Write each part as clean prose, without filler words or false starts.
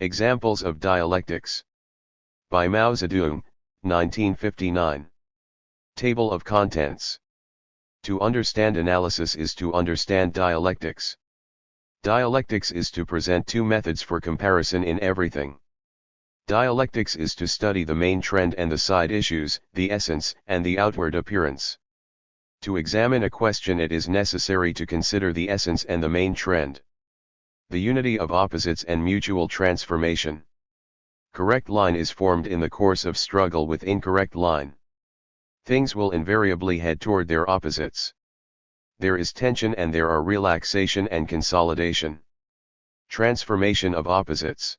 Examples of Dialectics. By Mao Zedong, 1959. Table of Contents. To understand analysis is to understand dialectics. Dialectics is to present two methods for comparison in everything. Dialectics is to study the main trend and the side issues, the essence and the outward appearance. To examine a question, it is necessary to consider the essence and the main trend. The unity of opposites and mutual transformation. Correct line is formed in the course of struggle with incorrect line. Things will invariably head toward their opposites. There is tension and there are relaxation and consolidation. Transformation of opposites.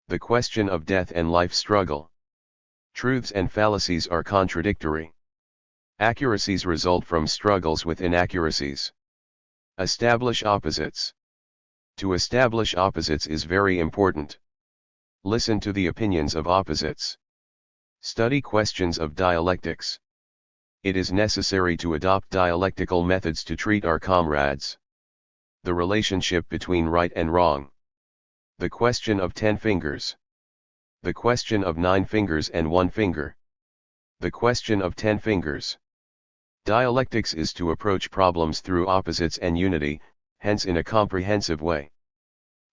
The question of death and life struggle. Truths and fallacies are contradictory. Accuracies result from struggles with inaccuracies. Establish opposites. To establish opposites is very important. Listen to the opinions of opposites. Study questions of dialectics. It is necessary to adopt dialectical methods to treat our comrades. The relationship between right and wrong. The question of 10 fingers. The question of 9 fingers and 1 finger. The question of 10 fingers. Dialectics is to approach problems through opposites and unity, hence in a comprehensive way.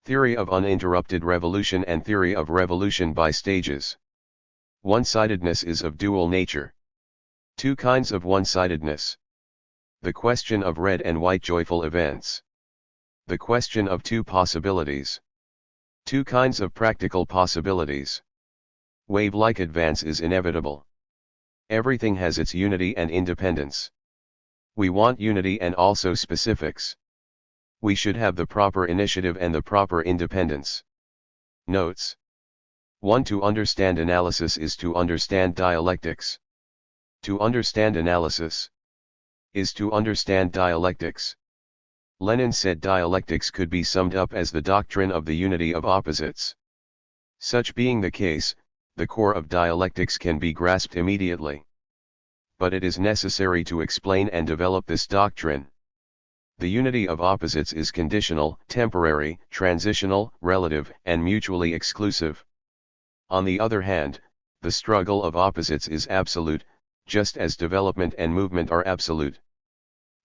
Theory of uninterrupted revolution and theory of revolution by stages. One-sidedness is of dual nature. Two kinds of one-sidedness. The question of red and white joyful events. The question of two possibilities. Two kinds of practical possibilities. Wave-like advance is inevitable. Everything has its unity and independence. We want unity and also specifics. We should have the proper initiative and the proper independence. Notes. 1. To understand analysis is to understand dialectics. To understand analysis is to understand dialectics. Lenin said dialectics could be summed up as the doctrine of the unity of opposites. Such being the case, the core of dialectics can be grasped immediately. But it is necessary to explain and develop this doctrine. The unity of opposites is conditional, temporary, transitional, relative, and mutually exclusive. On the other hand, the struggle of opposites is absolute, just as development and movement are absolute.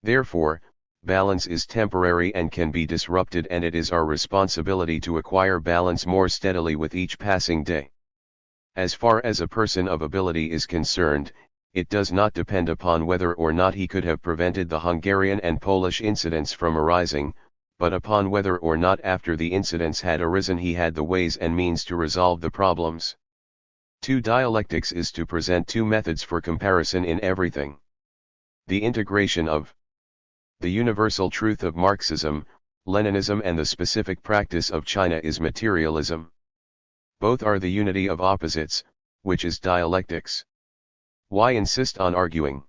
Therefore, balance is temporary and can be disrupted, and it is our responsibility to acquire balance more steadily with each passing day. As far as a person of ability is concerned, it does not depend upon whether or not he could have prevented the Hungarian and Polish incidents from arising, but upon whether or not after the incidents had arisen he had the ways and means to resolve the problems. 2. Dialectics is to present two methods for comparison in everything. The integration of the universal truth of Marxism, Leninism and the specific practice of China is materialism. Both are the unity of opposites, which is dialectics. Why insist on arguing?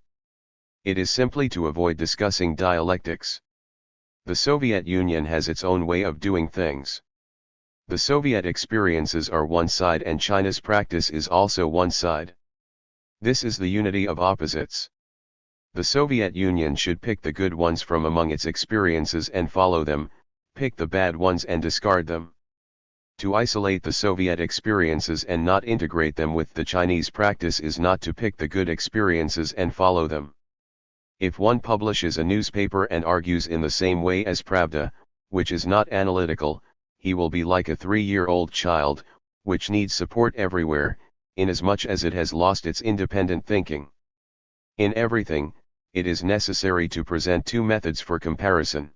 It is simply to avoid discussing dialectics. The Soviet Union has its own way of doing things. The Soviet experiences are one side and China's practice is also one side. This is the unity of opposites. The Soviet Union should pick the good ones from among its experiences and follow them, pick the bad ones and discard them. To isolate the Soviet experiences and not integrate them with the Chinese practice is not to pick the good experiences and follow them. If one publishes a newspaper and argues in the same way as Pravda, which is not analytical, he will be like a 3-year-old child, which needs support everywhere, inasmuch as it has lost its independent thinking. In everything, it is necessary to present two methods for comparison.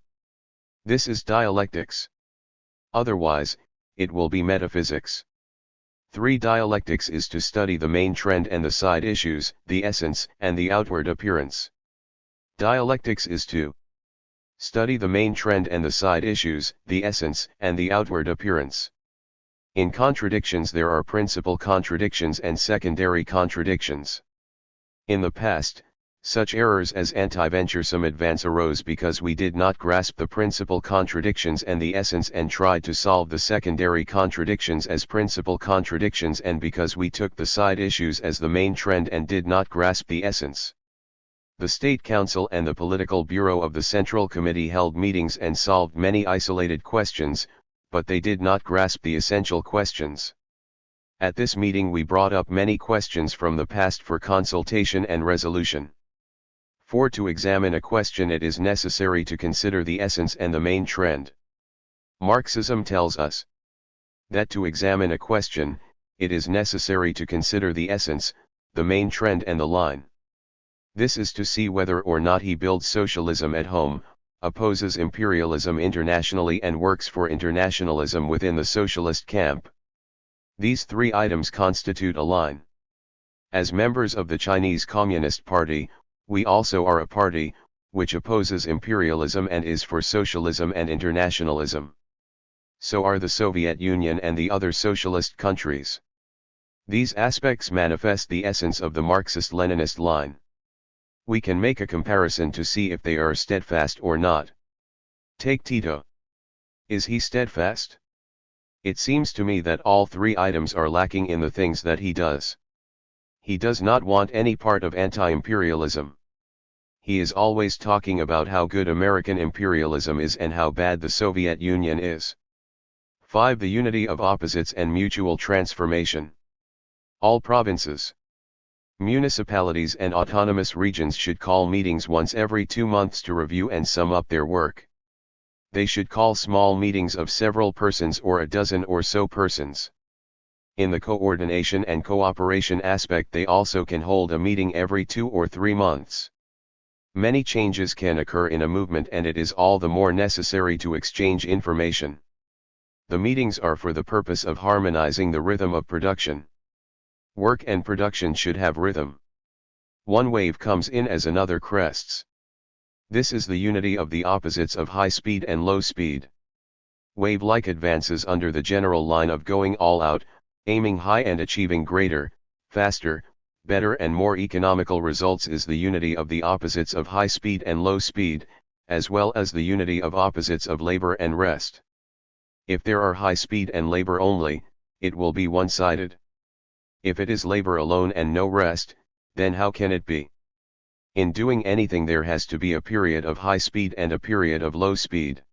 This is dialectics. Otherwise, it will be metaphysics. 3. Dialectics is to study the main trend and the side issues, the essence and the outward appearance. Dialectics is to study the main trend and the side issues, the essence and the outward appearance. In contradictions there are principal contradictions and secondary contradictions. In the past, such errors as anti-venturesome advance arose because we did not grasp the principal contradictions and the essence and tried to solve the secondary contradictions as principal contradictions, and because we took the side issues as the main trend and did not grasp the essence. The State Council and the Political Bureau of the Central Committee held meetings and solved many isolated questions, but they did not grasp the essential questions. At this meeting we brought up many questions from the past for consultation and resolution. For to examine a question it is necessary to consider the essence and the main trend. Marxism tells us that to examine a question, it is necessary to consider the essence, the main trend and the line. This is to see whether or not he builds socialism at home, opposes imperialism internationally and works for internationalism within the socialist camp. These three items constitute a line. As members of the Chinese Communist Party, we also are a party, which opposes imperialism and is for socialism and internationalism. So are the Soviet Union and the other socialist countries. These aspects manifest the essence of the Marxist-Leninist line. We can make a comparison to see if they are steadfast or not. Take Tito. Is he steadfast? It seems to me that all three items are lacking in the things that he does. He does not want any part of anti-imperialism. He is always talking about how good American imperialism is and how bad the Soviet Union is. 5. The unity of opposites and mutual transformation. All provinces, municipalities and autonomous regions should call meetings once every 2 months to review and sum up their work. They should call small meetings of several persons or a dozen or so persons. In the coordination and cooperation aspect they also can hold a meeting every 2 or 3 months. Many changes can occur in a movement and it is all the more necessary to exchange information. The meetings are for the purpose of harmonizing the rhythm of production. Work and production should have rhythm. One wave comes in as another crests. This is the unity of the opposites of high speed and low speed. Wave-like advances under the general line of going all out, aiming high and achieving greater, faster, better and more economical results is the unity of the opposites of high speed and low speed, as well as the unity of opposites of labor and rest. If there are high speed and labor only, it will be one-sided. If it is labor alone and no rest, then how can it be? In doing anything there has to be a period of high speed and a period of low speed.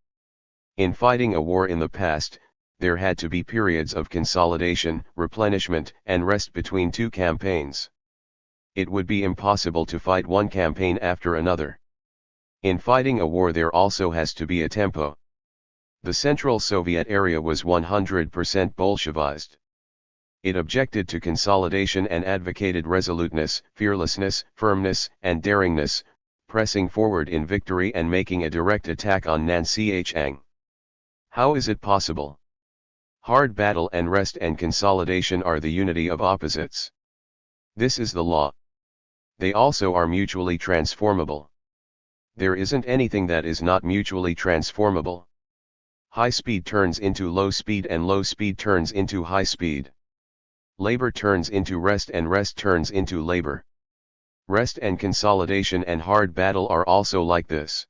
In fighting a war in the past, there had to be periods of consolidation, replenishment, and rest between two campaigns. It would be impossible to fight one campaign after another. In fighting a war there also has to be a tempo. The Central Soviet area was 100% Bolshevized. It objected to consolidation and advocated resoluteness, fearlessness, firmness, and daringness, pressing forward in victory and making a direct attack on Nancy-Chang. How is it possible? Hard battle and rest and consolidation are the unity of opposites. This is the law. They also are mutually transformable. There isn't anything that is not mutually transformable. High speed turns into low speed and low speed turns into high speed. Labor turns into rest and rest turns into labor. Rest and consolidation and hard battle are also like this.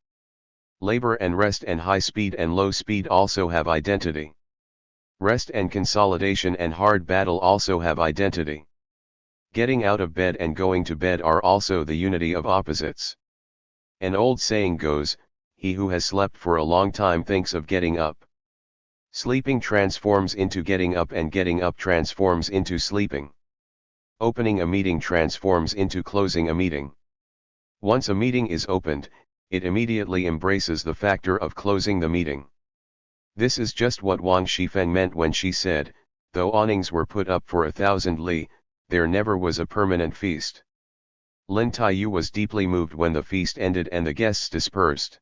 Labor and rest and high speed and low speed also have identity. Rest and consolidation and hard battle also have identity. Getting out of bed and going to bed are also the unity of opposites. An old saying goes, he who has slept for a long time thinks of getting up. Sleeping transforms into getting up and getting up transforms into sleeping. Opening a meeting transforms into closing a meeting. Once a meeting is opened, it immediately embraces the factor of closing the meeting. This is just what Wang Shifeng meant when she said, though awnings were put up for 1,000 li, there never was a permanent feast. Lin Taiyu was deeply moved when the feast ended and the guests dispersed.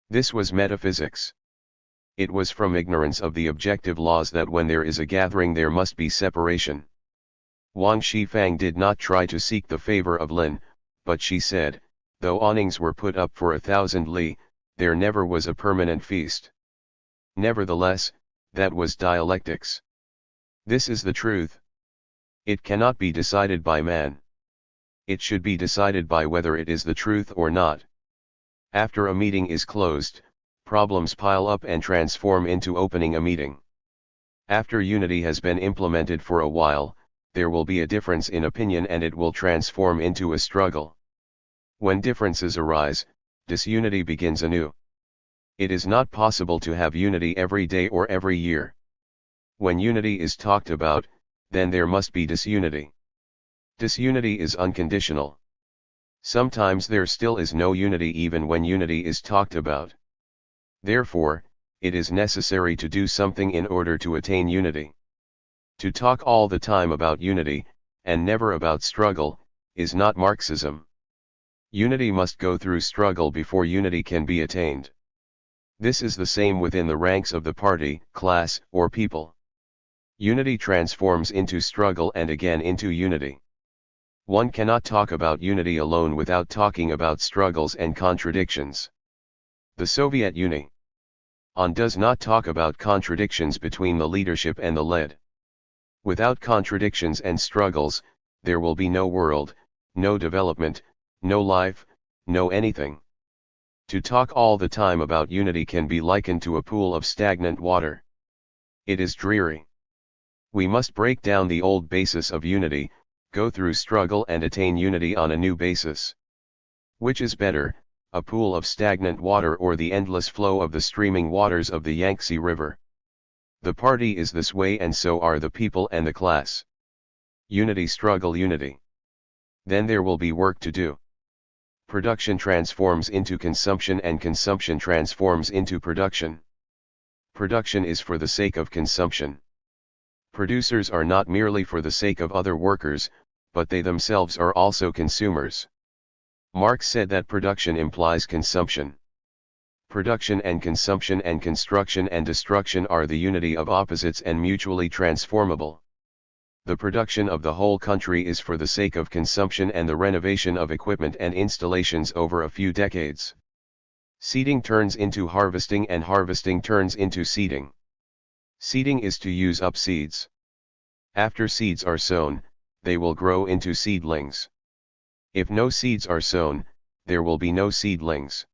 This was metaphysics. It was from ignorance of the objective laws that when there is a gathering there must be separation. Wang Shifeng did not try to seek the favor of Lin, but she said, though awnings were put up for 1,000 li, there never was a permanent feast. Nevertheless, that was dialectics. This is the truth. It cannot be decided by man. It should be decided by whether it is the truth or not. After a meeting is closed, problems pile up and transform into opening a meeting. After unity has been implemented for a while, there will be a difference in opinion and it will transform into a struggle. When differences arise, disunity begins anew. It is not possible to have unity every day or every year. When unity is talked about, then there must be disunity. Disunity is unconditional. Sometimes there still is no unity even when unity is talked about. Therefore, it is necessary to do something in order to attain unity. To talk all the time about unity, and never about struggle, is not Marxism. Unity must go through struggle before unity can be attained. This is the same within the ranks of the party, class, or people. Unity transforms into struggle and again into unity. One cannot talk about unity alone without talking about struggles and contradictions. The Soviet Union does not talk about contradictions between the leadership and the led. Without contradictions and struggles, there will be no world, no development, no life, no anything. To talk all the time about unity can be likened to a pool of stagnant water. It is dreary. We must break down the old basis of unity, go through struggle and attain unity on a new basis. Which is better, a pool of stagnant water or the endless flow of the streaming waters of the Yangtze River? The party is this way and so are the people and the class. Unity, struggle, unity. Then there will be work to do. Production transforms into consumption and consumption transforms into production. Production is for the sake of consumption. Producers are not merely for the sake of other workers, but they themselves are also consumers. Marx said that production implies consumption. Production and consumption and construction and destruction are the unity of opposites and mutually transformable. The production of the whole country is for the sake of consumption and the renovation of equipment and installations over a few decades. Seeding turns into harvesting and harvesting turns into seeding. Seeding is to use up seeds. After seeds are sown, they will grow into seedlings. If no seeds are sown, there will be no seedlings.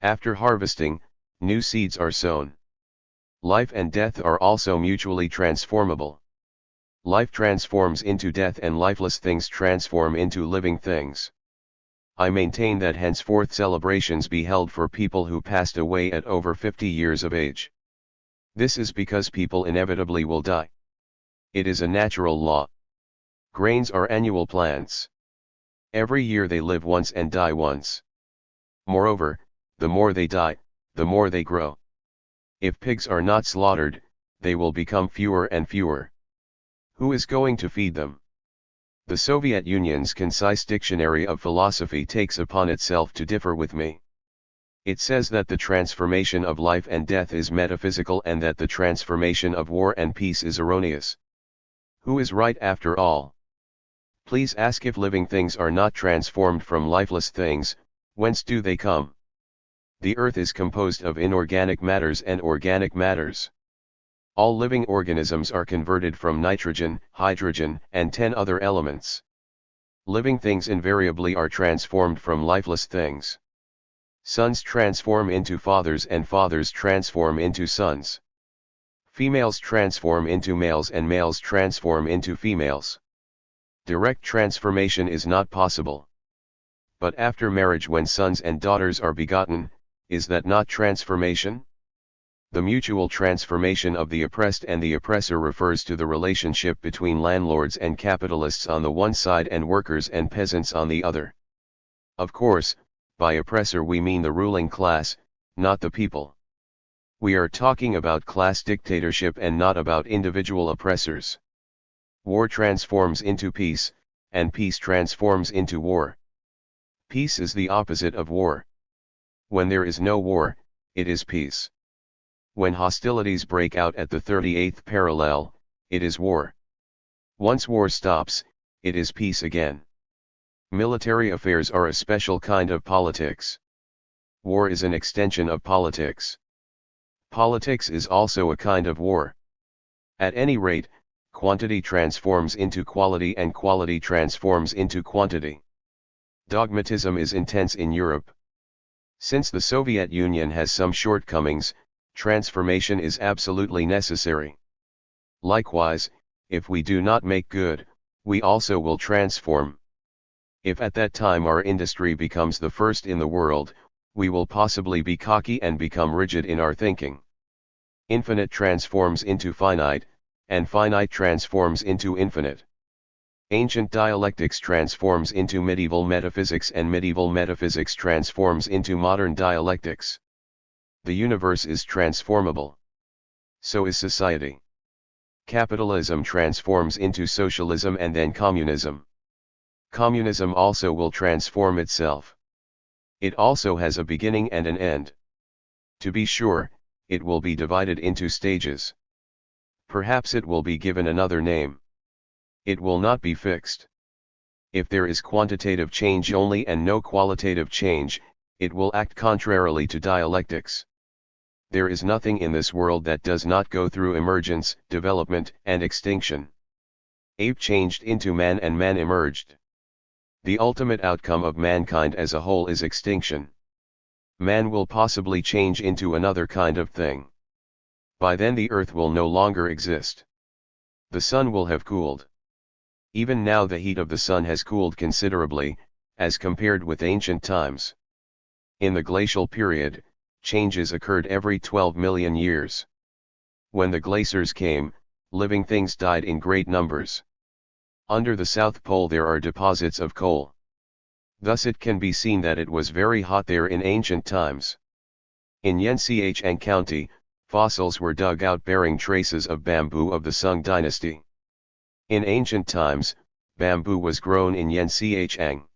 After harvesting, new seeds are sown. Life and death are also mutually transformable. Life transforms into death and lifeless things transform into living things. I maintain that henceforth celebrations be held for people who passed away at over 50 years of age. This is because people inevitably will die. It is a natural law. Grains are annual plants. Every year they live once and die once. Moreover, the more they die, the more they grow. If pigs are not slaughtered, they will become fewer and fewer. Who is going to feed them? The Soviet Union's concise dictionary of philosophy takes upon itself to differ with me. It says that the transformation of life and death is metaphysical and that the transformation of war and peace is erroneous. Who is right after all? Please ask if living things are not transformed from lifeless things, whence do they come? The earth is composed of inorganic matters and organic matters. All living organisms are converted from nitrogen, hydrogen, and 10 other elements. Living things invariably are transformed from lifeless things. Sons transform into fathers and fathers transform into sons. Females transform into males and males transform into females. Direct transformation is not possible. But after marriage, when sons and daughters are begotten, is that not transformation? The mutual transformation of the oppressed and the oppressor refers to the relationship between landlords and capitalists on the one side and workers and peasants on the other. Of course, by oppressor we mean the ruling class, not the people. We are talking about class dictatorship and not about individual oppressors. War transforms into peace, and peace transforms into war. Peace is the opposite of war. When there is no war, it is peace. When hostilities break out at the 38th parallel, it is war. Once war stops, it is peace again. Military affairs are a special kind of politics. War is an extension of politics. Politics is also a kind of war. At any rate, quantity transforms into quality and quality transforms into quantity. Dogmatism is intense in Europe. Since the Soviet Union has some shortcomings, transformation is absolutely necessary. Likewise, if we do not make good, we also will transform. If at that time our industry becomes the first in the world, we will possibly be cocky and become rigid in our thinking. Infinite transforms into finite, and finite transforms into infinite. Ancient dialectics transforms into medieval metaphysics, and medieval metaphysics transforms into modern dialectics. The universe is transformable. So is society. Capitalism transforms into socialism and then communism. Communism also will transform itself. It also has a beginning and an end. To be sure, it will be divided into stages. Perhaps it will be given another name. It will not be fixed. If there is quantitative change only and no qualitative change, it will act contrarily to dialectics. There is nothing in this world that does not go through emergence, development, and extinction. Ape changed into man and man emerged. The ultimate outcome of mankind as a whole is extinction. Man will possibly change into another kind of thing. By then the earth will no longer exist. The sun will have cooled. Even now the heat of the sun has cooled considerably, as compared with ancient times. In the glacial period, changes occurred every 12 million years. When the glaciers came, living things died in great numbers. Under the South Pole there are deposits of coal. Thus it can be seen that it was very hot there in ancient times. In Yensiang County, fossils were dug out bearing traces of bamboo of the Sung dynasty. In ancient times, bamboo was grown in Yensiang.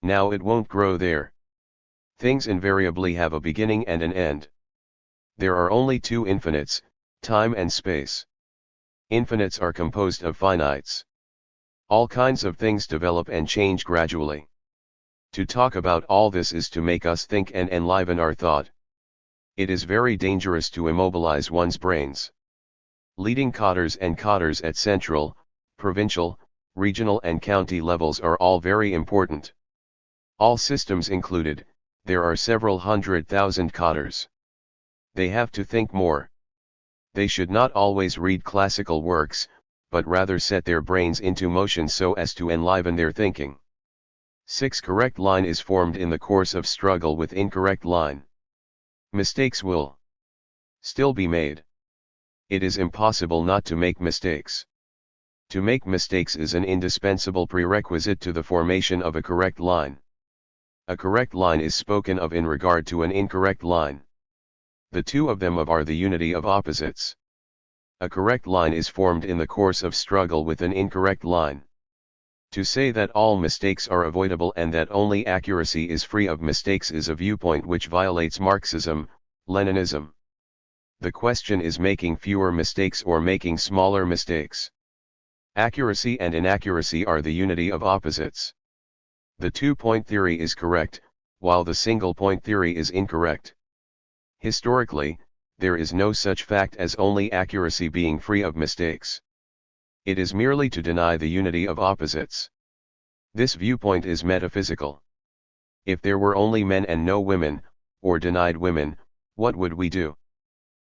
Now it won't grow there. Things invariably have a beginning and an end. There are only two infinites, time and space. Infinites are composed of finites. All kinds of things develop and change gradually. To talk about all this is to make us think and enliven our thought. It is very dangerous to immobilize one's brains. Leading cotters and cotters at central, provincial, regional and county levels are all very important. All systems included, there are several 100,000 cotters. They have to think more. They should not always read classical works, but rather set their brains into motion so as to enliven their thinking. 6. Correct line is formed in the course of struggle with incorrect line. Mistakes will still be made. It is impossible not to make mistakes. To make mistakes is an indispensable prerequisite to the formation of a correct line. A correct line is spoken of in regard to an incorrect line. The two of them are the unity of opposites. A correct line is formed in the course of struggle with an incorrect line. To say that all mistakes are avoidable and that only accuracy is free of mistakes is a viewpoint which violates Marxism, Leninism. The question is making fewer mistakes or making smaller mistakes. Accuracy and inaccuracy are the unity of opposites. The two-point theory is correct, while the single-point theory is incorrect. Historically, there is no such fact as only accuracy being free of mistakes. It is merely to deny the unity of opposites. This viewpoint is metaphysical. If there were only men and no women, or denied women, what would we do?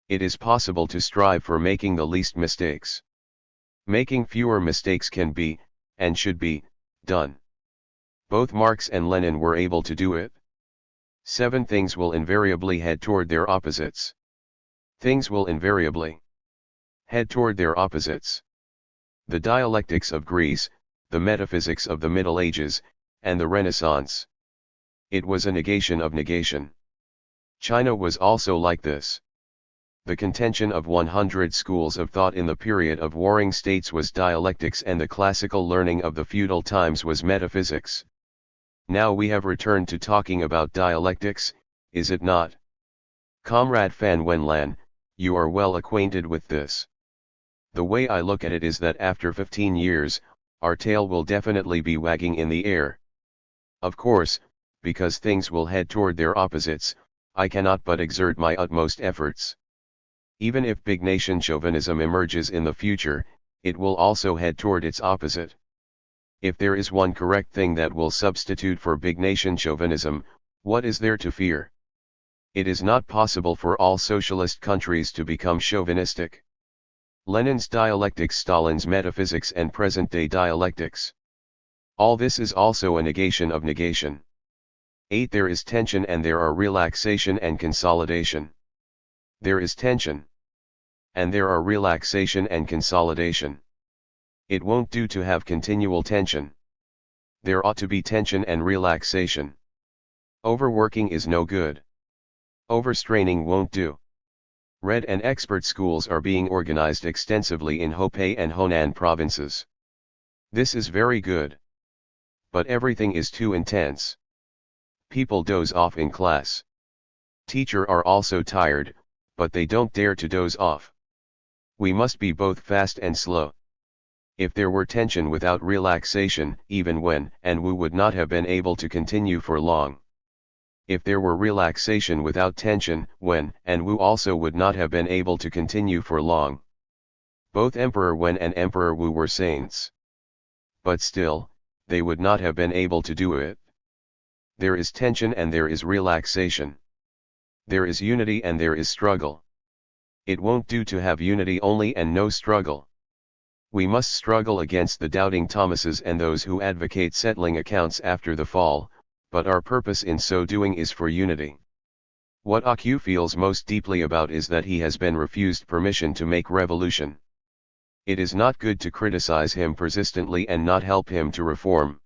It is possible to strive for making the least mistakes. Making fewer mistakes can be, and should be, done. Both Marx and Lenin were able to do it. 7. Things will invariably head toward their opposites. Things will invariably head toward their opposites. The dialectics of Greece, the metaphysics of the Middle Ages, and the Renaissance. It was a negation of negation. China was also like this. The contention of 100 schools of thought in the period of warring states was dialectics, and the classical learning of the feudal times was metaphysics. Now we have returned to talking about dialectics, is it not? Comrade Fan Wenlan, you are well acquainted with this. The way I look at it is that after 15 years, our tail will definitely be wagging in the air. Of course, because things will head toward their opposites, I cannot but exert my utmost efforts. Even if big nation chauvinism emerges in the future, it will also head toward its opposite. If there is one correct thing that will substitute for big nation chauvinism, what is there to fear? It is not possible for all socialist countries to become chauvinistic. Lenin's dialectics, Stalin's metaphysics, and present-day dialectics. All this is also a negation of negation. 8. There is tension and there are relaxation and consolidation. There is tension. And there are relaxation and consolidation. It won't do to have continual tension. There ought to be tension and relaxation. Overworking is no good. Overstraining won't do. Red and expert schools are being organized extensively in Hubei and Honan provinces. This is very good. But everything is too intense. People doze off in class. Teachers are also tired, but they don't dare to doze off. We must be both fast and slow. If there were tension without relaxation, even Wen and Wu would not have been able to continue for long. If there were relaxation without tension, Wen and Wu also would not have been able to continue for long. Both Emperor Wen and Emperor Wu were saints. But still, they would not have been able to do it. There is tension and there is relaxation. There is unity and there is struggle. It won't do to have unity only and no struggle. We must struggle against the doubting Thomases and those who advocate settling accounts after the fall, but our purpose in so doing is for unity. What Aku feels most deeply about is that he has been refused permission to make revolution. It is not good to criticize him persistently and not help him to reform.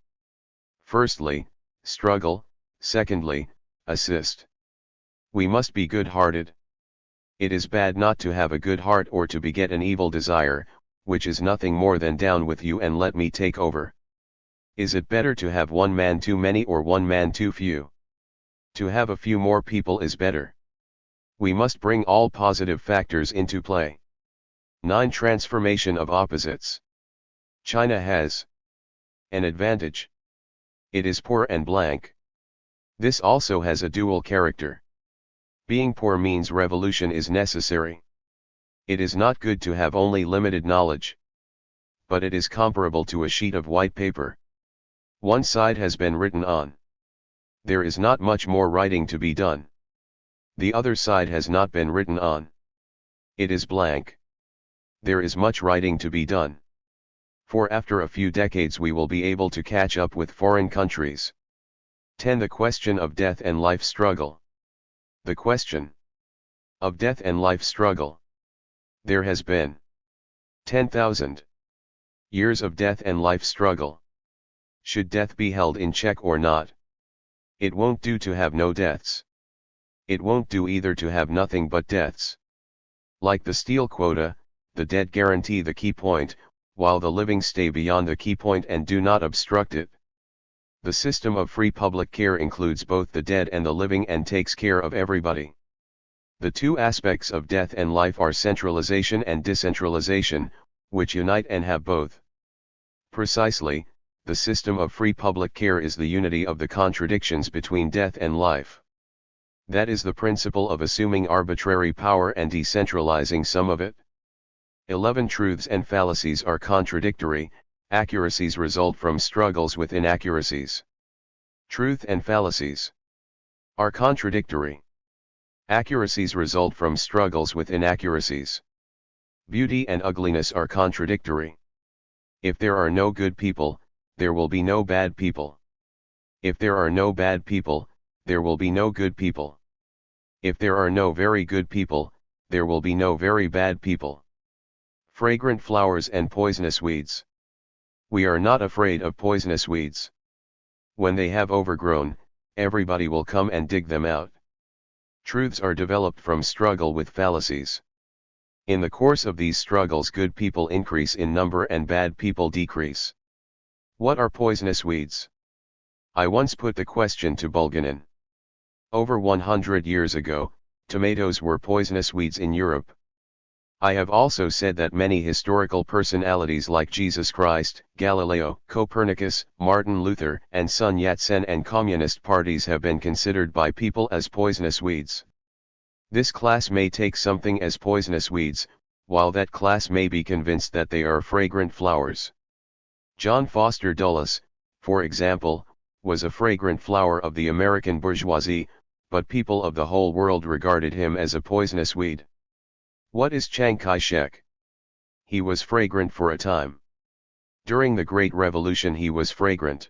Firstly, struggle, secondly, assist. We must be good-hearted. It is bad not to have a good heart or to beget an evil desire, which is nothing more than down with you and let me take over. Is it better to have one man too many or one man too few? To have a few more people is better. We must bring all positive factors into play. 9. Transformation of opposites. China has an advantage. It is poor and blank. This also has a dual character. Being poor means revolution is necessary. It is not good to have only limited knowledge. But it is comparable to a sheet of white paper. One side has been written on. There is not much more writing to be done. The other side has not been written on. It is blank. There is much writing to be done. For after a few decades we will be able to catch up with foreign countries. 10. The question of death and life struggle. The question of death and life struggle. There has been 10,000 years of death and life struggle. Should death be held in check or not? It won't do to have no deaths. It won't do either to have nothing but deaths. Like the steel quota, the dead guarantee the key point, while the living stay beyond the key point and do not obstruct it. The system of free public care includes both the dead and the living and takes care of everybody. The two aspects of death and life are centralization and decentralization, which unite and have both. Precisely, the system of free public care is the unity of the contradictions between death and life. That is the principle of assuming arbitrary power and decentralizing some of it. 11. Truths and fallacies are contradictory, accuracies result from struggles with inaccuracies. Truth and fallacies are contradictory. Accuracies result from struggles with inaccuracies. Beauty and ugliness are contradictory. If there are no good people, there will be no bad people. If there are no bad people, there will be no good people. If there are no very good people, there will be no very bad people. Fragrant flowers and poisonous weeds. We are not afraid of poisonous weeds. When they have overgrown, everybody will come and dig them out. Truths are developed from struggle with fallacies. In the course of these struggles, good people increase in number and bad people decrease. What are poisonous weeds? I once put the question to Bulganin. Over 100 years ago, tomatoes were poisonous weeds in Europe. I have also said that many historical personalities like Jesus Christ, Galileo, Copernicus, Martin Luther, and Sun Yat-sen and communist parties have been considered by people as poisonous weeds. This class may take something as poisonous weeds, while that class may be convinced that they are fragrant flowers. John Foster Dulles, for example, was a fragrant flower of the American bourgeoisie, but people of the whole world regarded him as a poisonous weed. What is Chiang Kai-shek? He was fragrant for a time. During the Great Revolution he was fragrant.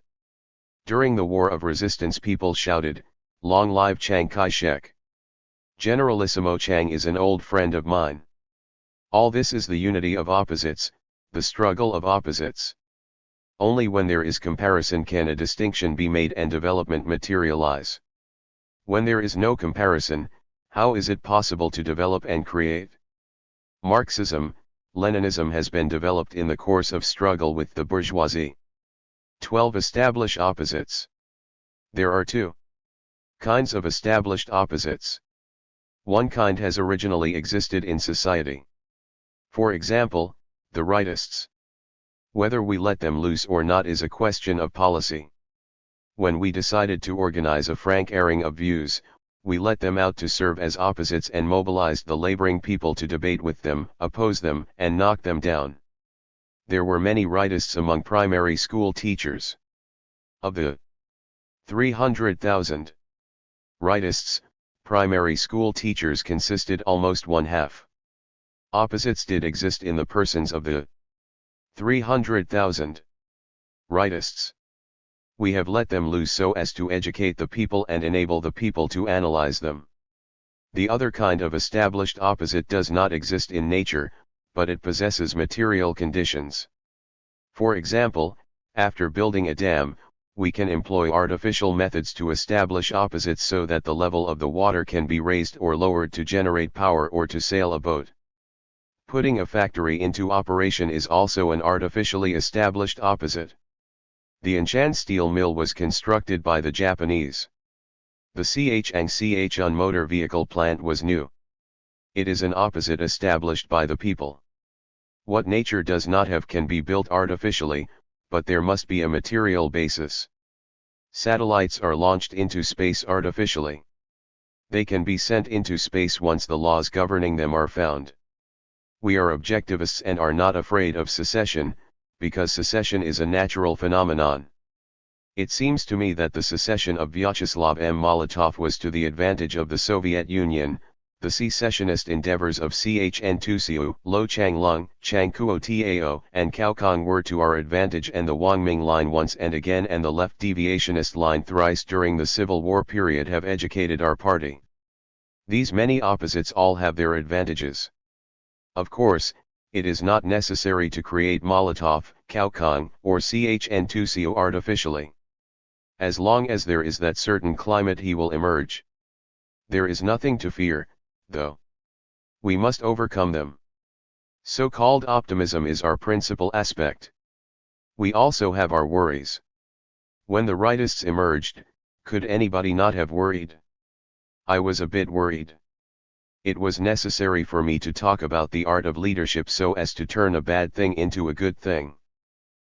During the War of Resistance people shouted, Long live Chiang Kai-shek. Generalissimo Chiang is an old friend of mine. All this is the unity of opposites, the struggle of opposites. Only when there is comparison can a distinction be made and development materialize. When there is no comparison, how is it possible to develop and create? Marxism, Leninism has been developed in the course of struggle with the bourgeoisie. 12. Establish opposites. There are two kinds of established opposites. One kind has originally existed in society. For example, the rightists. Whether we let them loose or not is a question of policy. When we decided to organize a frank airing of views, we let them out to serve as opposites and mobilized the laboring people to debate with them, oppose them, and knock them down. There were many rightists among primary school teachers. Of the 300,000 rightists, primary school teachers consisted almost one half. Opposites did exist in the persons of the 300,000 rightists. We have let them loose so as to educate the people and enable the people to analyze them. The other kind of established opposite does not exist in nature, but it possesses material conditions. For example, after building a dam, we can employ artificial methods to establish opposites so that the level of the water can be raised or lowered to generate power or to sail a boat. Putting a factory into operation is also an artificially established opposite. The Anshan steel mill was constructed by the Japanese. The Changchun motor vehicle plant was new. It is an opposite established by the people. What nature does not have can be built artificially, but there must be a material basis. Satellites are launched into space artificially. They can be sent into space once the laws governing them are found. We are objectivists and are not afraid of secession, because secession is a natural phenomenon. It seems to me that the secession of Vyacheslav M. Molotov was to the advantage of the Soviet Union. The secessionist endeavors of Chn Tusiu, Lo Changlung, Changkuo Tao, and Kaokong were to our advantage, and the Wangming line once and again and the left deviationist line thrice during the Civil War period have educated our party. These many opposites all have their advantages. Of course, it is not necessary to create Molotov, Kaokong, or Chn Tusiu artificially. As long as there is that certain climate he will emerge. There is nothing to fear, though. We must overcome them. So-called optimism is our principal aspect. We also have our worries. When the rightists emerged, could anybody not have worried? I was a bit worried. It was necessary for me to talk about the art of leadership so as to turn a bad thing into a good thing.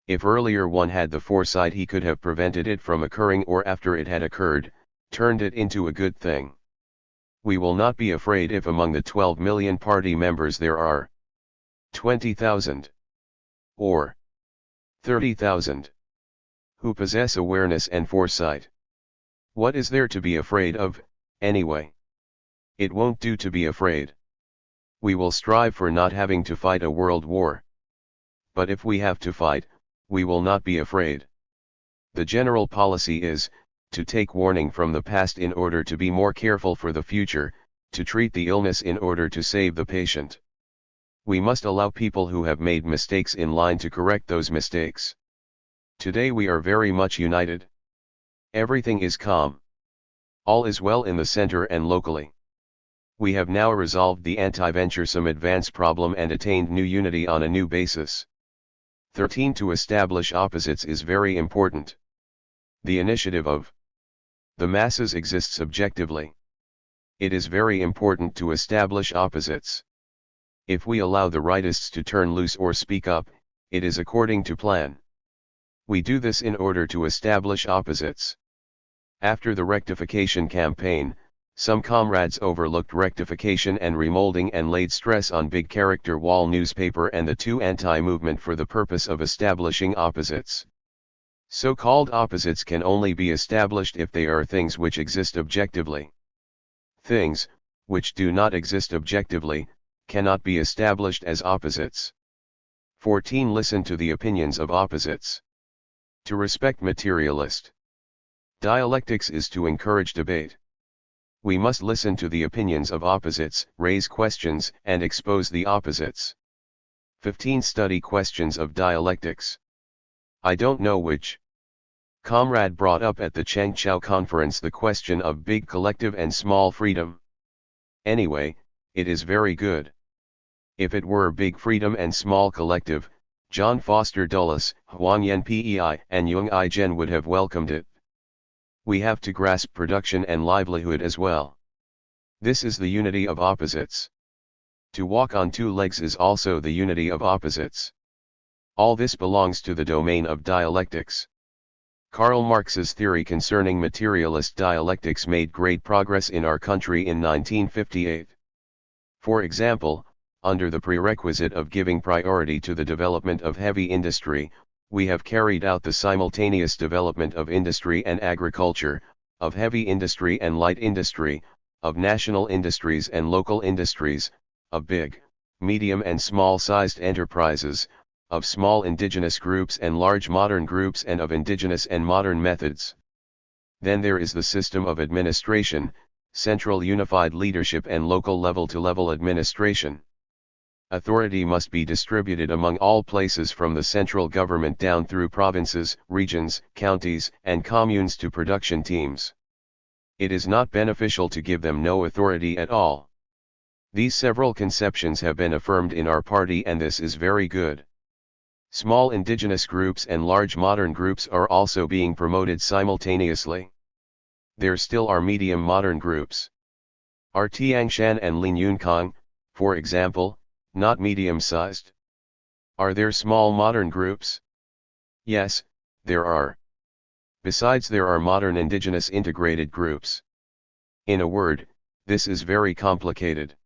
If earlier one had the foresight, he could have prevented it from occurring, or after it had occurred, turned it into a good thing. We will not be afraid if among the 12 million party members there are 20,000 or 30,000 who possess awareness and foresight. What is there to be afraid of, anyway? It won't do to be afraid. We will strive for not having to fight a world war. But if we have to fight, we will not be afraid. The general policy is, to take warning from the past in order to be more careful for the future, to treat the illness in order to save the patient. We must allow people who have made mistakes in line to correct those mistakes. Today we are very much united. Everything is calm. All is well in the center and locally. We have now resolved the anti-venturesome advance problem and attained new unity on a new basis. 13. To establish opposites is very important. The initiative of the masses exists objectively. It is very important to establish opposites. If we allow the rightists to turn loose or speak up, it is according to plan. We do this in order to establish opposites. After the rectification campaign, some comrades overlooked rectification and remolding and laid stress on big character wall newspaper and the two anti-movement for the purpose of establishing opposites. So-called opposites can only be established if they are things which exist objectively. Things, which do not exist objectively, cannot be established as opposites. 14. Listen to the opinions of opposites. To respect materialist Dialectics is to encourage debate. We must listen to the opinions of opposites, raise questions, and expose the opposites. 15 Study questions of dialectics. I don't know which comrade brought up at the Changchao conference the question of big collective and small freedom. Anyway, it is very good. If it were big freedom and small collective, John Foster Dulles, Huang Yen Pei, and Jung I Zhen would have welcomed it. We have to grasp production and livelihood as well. This is the unity of opposites. To walk on two legs is also the unity of opposites. All this belongs to the domain of dialectics. Karl Marx's theory concerning materialist dialectics made great progress in our country in 1958. For example, under the prerequisite of giving priority to the development of heavy industry, we have carried out the simultaneous development of industry and agriculture, of heavy industry and light industry, of national industries and local industries, of big, medium and small-sized enterprises, of small indigenous groups and large modern groups, and of indigenous and modern methods. Then there is the system of administration, central unified leadership and local level-to-level administration. Authority must be distributed among all places from the central government down through provinces, regions, counties, and communes to production teams. It is not beneficial to give them no authority at all. These several conceptions have been affirmed in our party, and this is very good. Small indigenous groups and large modern groups are also being promoted simultaneously. There still are medium modern groups. Are Tiangshan and Lin Yunkang, for example, not medium-sized? Are there small modern groups? Yes, there are. Besides, there are modern indigenous integrated groups. In a word, this is very complicated.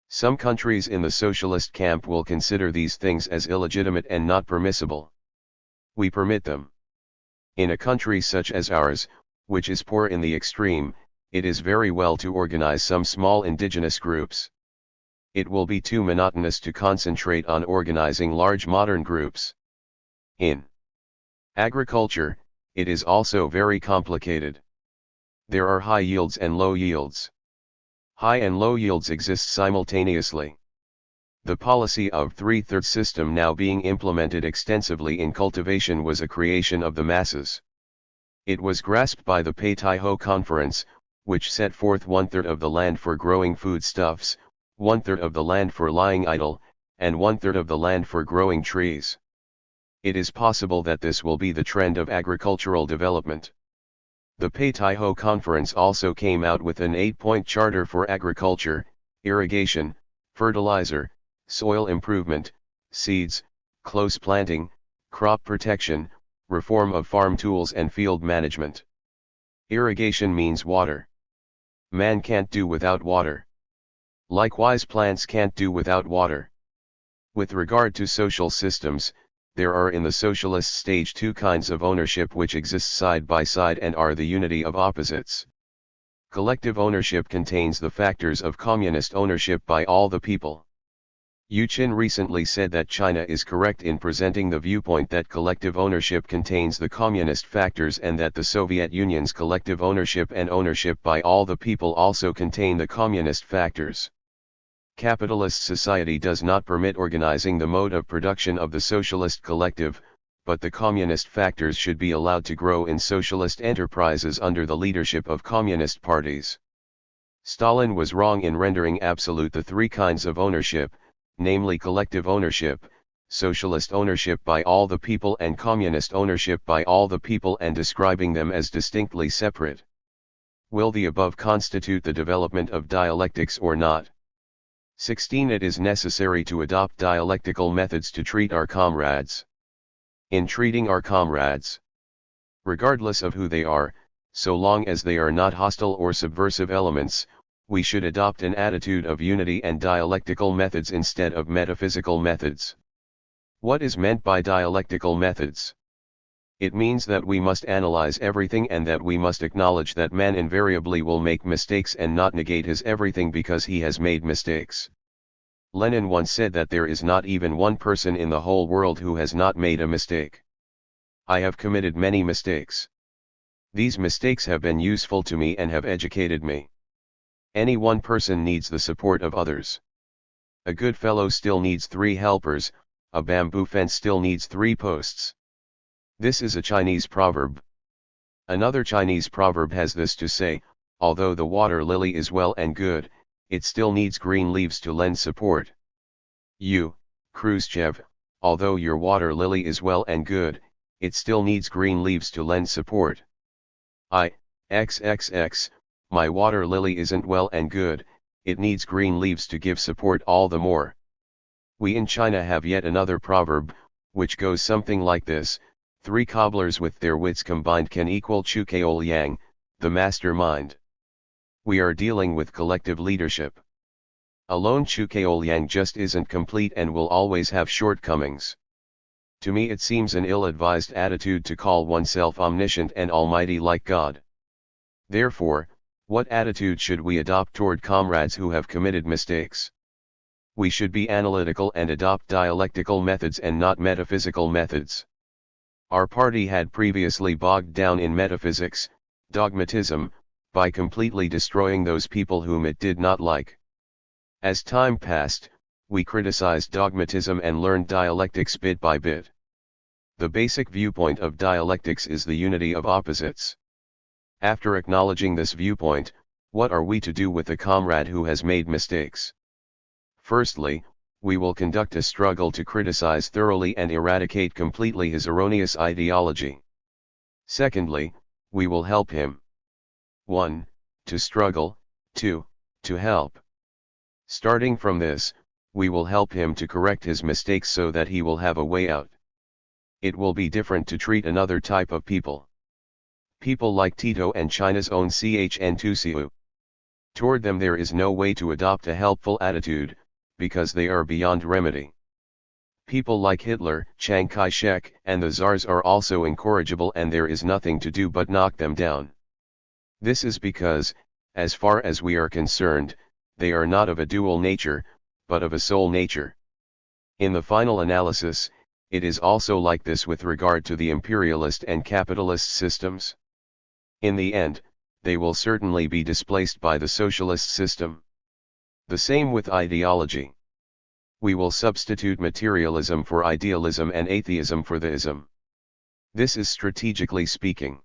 Some countries in the socialist camp will consider these things as illegitimate and not permissible. We permit them. In a country such as ours, which is poor in the extreme, it is very well to organize some small indigenous groups. It will be too monotonous to concentrate on organizing large modern groups. In agriculture, it is also very complicated. There are high yields and low yields. High and low yields exist simultaneously. The policy of three-third system now being implemented extensively in cultivation was a creation of the masses. It was grasped by the Peitaiho Conference, which set forth 1/3 of the land for growing foodstuffs, 1/3 of the land for lying idle, and 1/3 of the land for growing trees. It is possible that this will be the trend of agricultural development. The Peitaiho Conference also came out with an 8-point charter for agriculture, irrigation, fertilizer, soil improvement, seeds, close planting, crop protection, reform of farm tools and field management. Irrigation means water. Man can't do without water. Likewise, plants can't do without water. With regard to social systems, there are in the socialist stage two kinds of ownership which exist side by side and are the unity of opposites. Collective ownership contains the factors of communist ownership by all the people. Yu Qin recently said that China is correct in presenting the viewpoint that collective ownership contains the communist factors, and that the Soviet Union's collective ownership and ownership by all the people also contain the communist factors. Capitalist society does not permit organizing the mode of production of the socialist collective, but the communist factors should be allowed to grow in socialist enterprises under the leadership of communist parties. Stalin was wrong in rendering absolute the three kinds of ownership, namely collective ownership, socialist ownership by all the people, and communist ownership by all the people, and describing them as distinctly separate. Will the above constitute the development of dialectics or not? 16. It is necessary to adopt dialectical methods to treat our comrades. In treating our comrades, regardless of who they are, so long as they are not hostile or subversive elements, we should adopt an attitude of unity and dialectical methods instead of metaphysical methods. What is meant by dialectical methods? It means that we must analyze everything, and that we must acknowledge that man invariably will make mistakes and not negate his everything because he has made mistakes. Lenin once said that there is not even one person in the whole world who has not made a mistake. I have committed many mistakes. These mistakes have been useful to me and have educated me. Any one person needs the support of others. A good fellow still needs 3 helpers, a bamboo fence still needs 3 posts. This is a Chinese proverb. Another Chinese proverb has this to say, although the water lily is well and good, it still needs green leaves to lend support. You, Khrushchev, although your water lily is well and good, it still needs green leaves to lend support. XXX, my water lily isn't well and good, it needs green leaves to give support all the more. We in China have yet another proverb, which goes something like this: 3 cobblers with their wits combined can equal Chukaol Yang, the mastermind. We are dealing with collective leadership. Alone Chukaol Yang just isn't complete and will always have shortcomings. To me it seems an ill-advised attitude to call oneself omniscient and almighty like God. Therefore, what attitude should we adopt toward comrades who have committed mistakes? We should be analytical and adopt dialectical methods and not metaphysical methods. Our party had previously bogged down in metaphysics, dogmatism, by completely destroying those people whom it did not like. As time passed, we criticized dogmatism and learned dialectics bit by bit. The basic viewpoint of dialectics is the unity of opposites. After acknowledging this viewpoint, what are we to do with a comrade who has made mistakes? Firstly, we will conduct a struggle to criticize thoroughly and eradicate completely his erroneous ideology. Secondly, we will help him. 1. To struggle, 2. To help. Starting from this, we will help him to correct his mistakes so that he will have a way out. It will be different to treat another type of people. People like Tito and China's own CHN Tusiu. Toward them there is no way to adopt a helpful attitude, because they are beyond remedy. People like Hitler, Chiang Kai-shek, and the Tsars are also incorrigible and there is nothing to do but knock them down. This is because, as far as we are concerned, they are not of a dual nature, but of a sole nature. In the final analysis, it is also like this with regard to the imperialist and capitalist systems. In the end, they will certainly be displaced by the socialist system. The same with ideology. We will substitute materialism for idealism and atheism for theism. This is strategically speaking.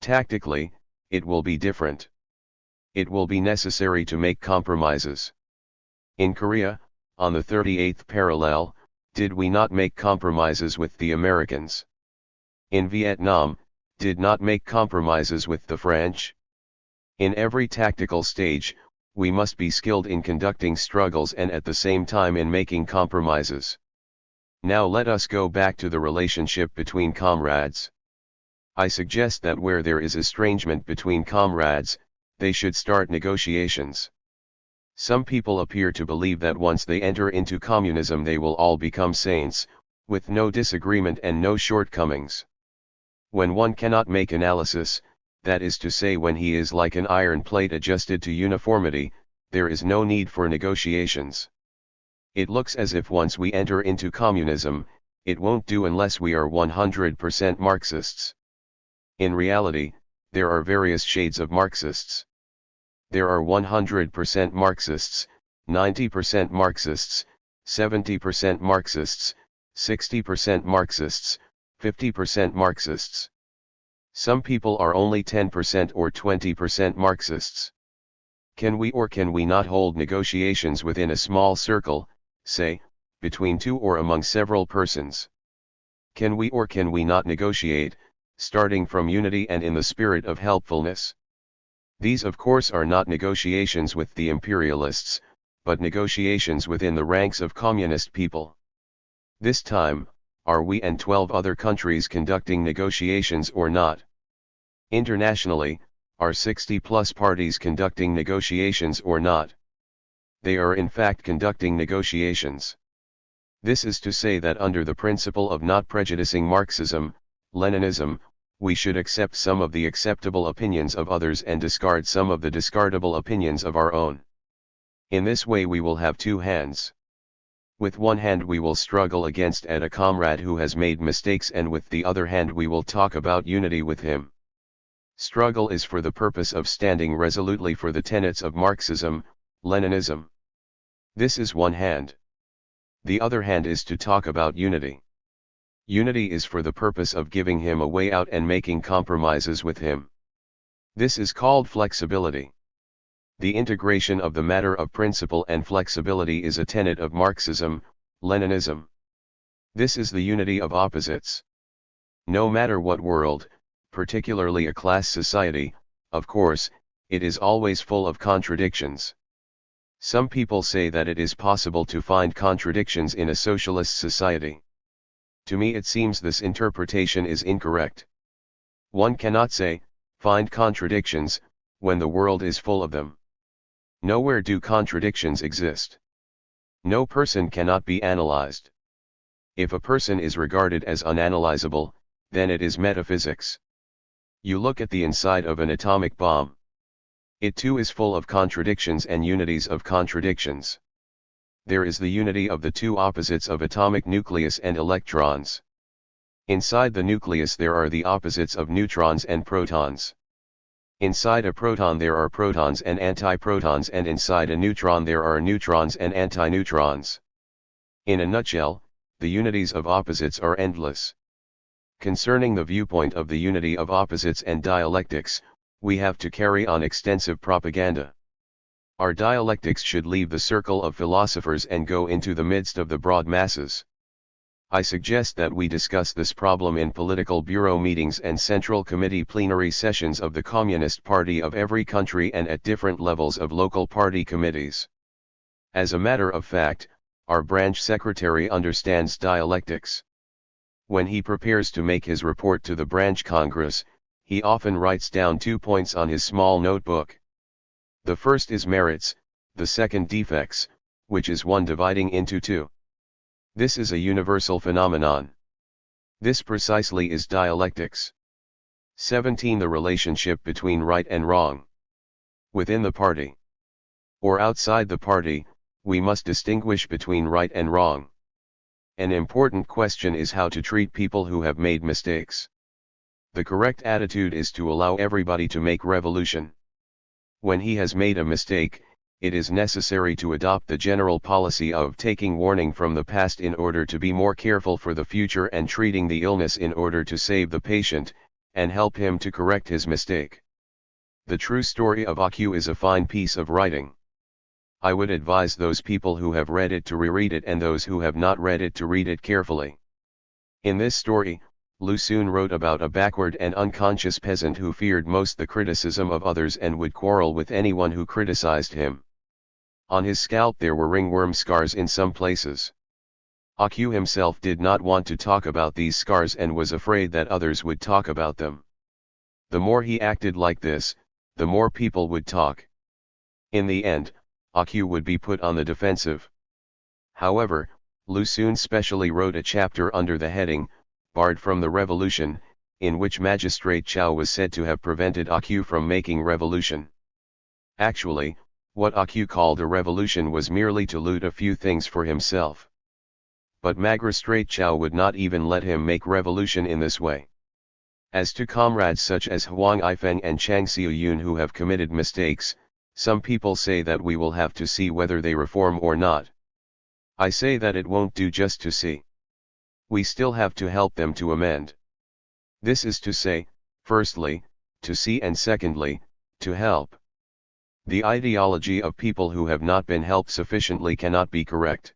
Tactically, it will be different. It will be necessary to make compromises. In Korea, on the 38th parallel, did we not make compromises with the Americans? In Vietnam, did not make compromises with the French? In every tactical stage, we must be skilled in conducting struggles and at the same time in making compromises. Now let us go back to the relationship between comrades. I suggest that where there is estrangement between comrades, they should start negotiations. Some people appear to believe that once they enter into communism they will all become saints, with no disagreement and no shortcomings. When one cannot make analysis, that is to say when he is like an iron plate adjusted to uniformity, there is no need for negotiations. It looks as if once we enter into communism, it won't do unless we are 100% Marxists. In reality, there are various shades of Marxists. There are 100% Marxists, 90% Marxists, 70% Marxists, 60% Marxists, 50% Marxists. Some people are only 10% or 20% Marxists. Can we or can we not hold negotiations within a small circle, say, between 2 or among several persons? Can we or can we not negotiate, starting from unity and in the spirit of helpfulness? These of course are not negotiations with the imperialists, but negotiations within the ranks of communist people. This time, are we and 12 other countries conducting negotiations or not? Internationally, are 60+ parties conducting negotiations or not? They are in fact conducting negotiations. This is to say that under the principle of not prejudicing Marxism, Leninism, we should accept some of the acceptable opinions of others and discard some of the discardable opinions of our own. In this way we will have 2 hands. With one hand we will struggle against a comrade who has made mistakes and with the other hand we will talk about unity with him. Struggle is for the purpose of standing resolutely for the tenets of Marxism, Leninism. This is one hand. The other hand is to talk about unity. Unity is for the purpose of giving him a way out and making compromises with him. This is called flexibility. The integration of the matter of principle and flexibility is a tenet of Marxism, Leninism. This is the unity of opposites. No matter what world, particularly a class society, of course, it is always full of contradictions. Some people say that it is possible to find contradictions in a socialist society. To me it seems this interpretation is incorrect. One cannot say, find contradictions, when the world is full of them. Nowhere do contradictions exist. No person cannot be analyzed. If a person is regarded as unanalyzable, then it is metaphysics. You look at the inside of an atomic bomb. It too is full of contradictions and unities of contradictions. There is the unity of the two opposites of atomic nucleus and electrons. Inside the nucleus there are the opposites of neutrons and protons. Inside a proton there are protons and antiprotons, and inside a neutron there are neutrons and antineutrons. In a nutshell, the unities of opposites are endless. Concerning the viewpoint of the unity of opposites and dialectics, we have to carry on extensive propaganda. Our dialectics should leave the circle of philosophers and go into the midst of the broad masses. I suggest that we discuss this problem in political bureau meetings and central committee plenary sessions of the Communist Party of every country and at different levels of local party committees. As a matter of fact, our branch secretary understands dialectics. When he prepares to make his report to the branch congress, he often writes down 2 points on his small notebook. The first is merits, the second defects, which is 1 dividing into 2. This is a universal phenomenon. This precisely is dialectics. 17. The relationship between right and wrong. Within the party, or outside the party, we must distinguish between right and wrong. An important question is how to treat people who have made mistakes. The correct attitude is to allow everybody to make revolution. When he has made a mistake, it is necessary to adopt the general policy of taking warning from the past in order to be more careful for the future, and treating the illness in order to save the patient, and help him to correct his mistake. The true story of AQ is a fine piece of writing. I would advise those people who have read it to reread it, and those who have not read it to read it carefully. In this story, Lu Xun wrote about a backward and unconscious peasant who feared most the criticism of others and would quarrel with anyone who criticized him. On his scalp there were ringworm scars in some places. AQ himself did not want to talk about these scars and was afraid that others would talk about them. The more he acted like this, the more people would talk. In the end, AQ would be put on the defensive. However, Lu Xun specially wrote a chapter under the heading, Barred from the Revolution, in which Magistrate Chao was said to have prevented AQ from making revolution. Actually, what AQ called a revolution was merely to loot a few things for himself. But Magistrate Chao would not even let him make revolution in this way. As to comrades such as Huang Yifeng and Chang Xiuyun who have committed mistakes, some people say that we will have to see whether they reform or not. I say that it won't do just to see. We still have to help them to amend. This is to say, firstly, to see, and secondly, to help. The ideology of people who have not been helped sufficiently cannot be correct.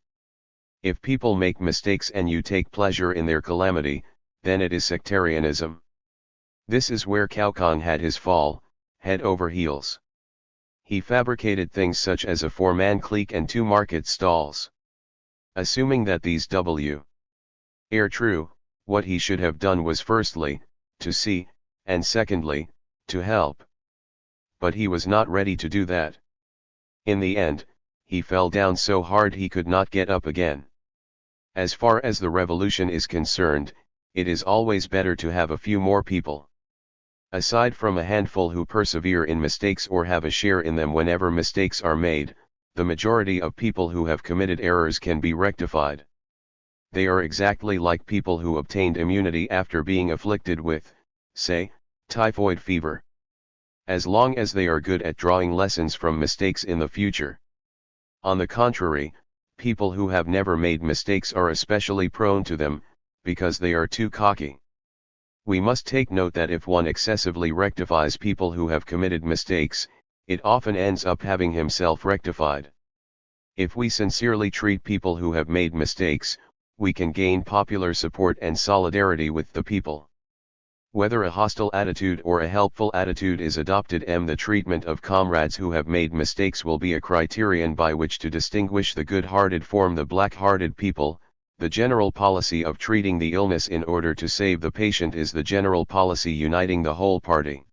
If people make mistakes and you take pleasure in their calamity, then it is sectarianism. This is where Cao Kong had his fall, head over heels. He fabricated things such as a 4-man clique and 2 market stalls. Assuming that these are true, what he should have done was firstly, to see, and secondly, to help. But he was not ready to do that. In the end, he fell down so hard he could not get up again. As far as the revolution is concerned, it is always better to have a few more people. Aside from a handful who persevere in mistakes or have a share in them whenever mistakes are made, the majority of people who have committed errors can be rectified. They are exactly like people who obtained immunity after being afflicted with, say, typhoid fever. as long as they are good at drawing lessons from mistakes in the future. On the contrary, people who have never made mistakes are especially prone to them, because they are too cocky. We must take note that if one excessively rectifies people who have committed mistakes, it often ends up having himself rectified. If we sincerely treat people who have made mistakes, we can gain popular support and solidarity with the people. Whether a hostile attitude or a helpful attitude is adopted, the treatment of comrades who have made mistakes will be a criterion by which to distinguish the good-hearted from the black-hearted people. The general policy of treating the illness in order to save the patient is the general policy uniting the whole party.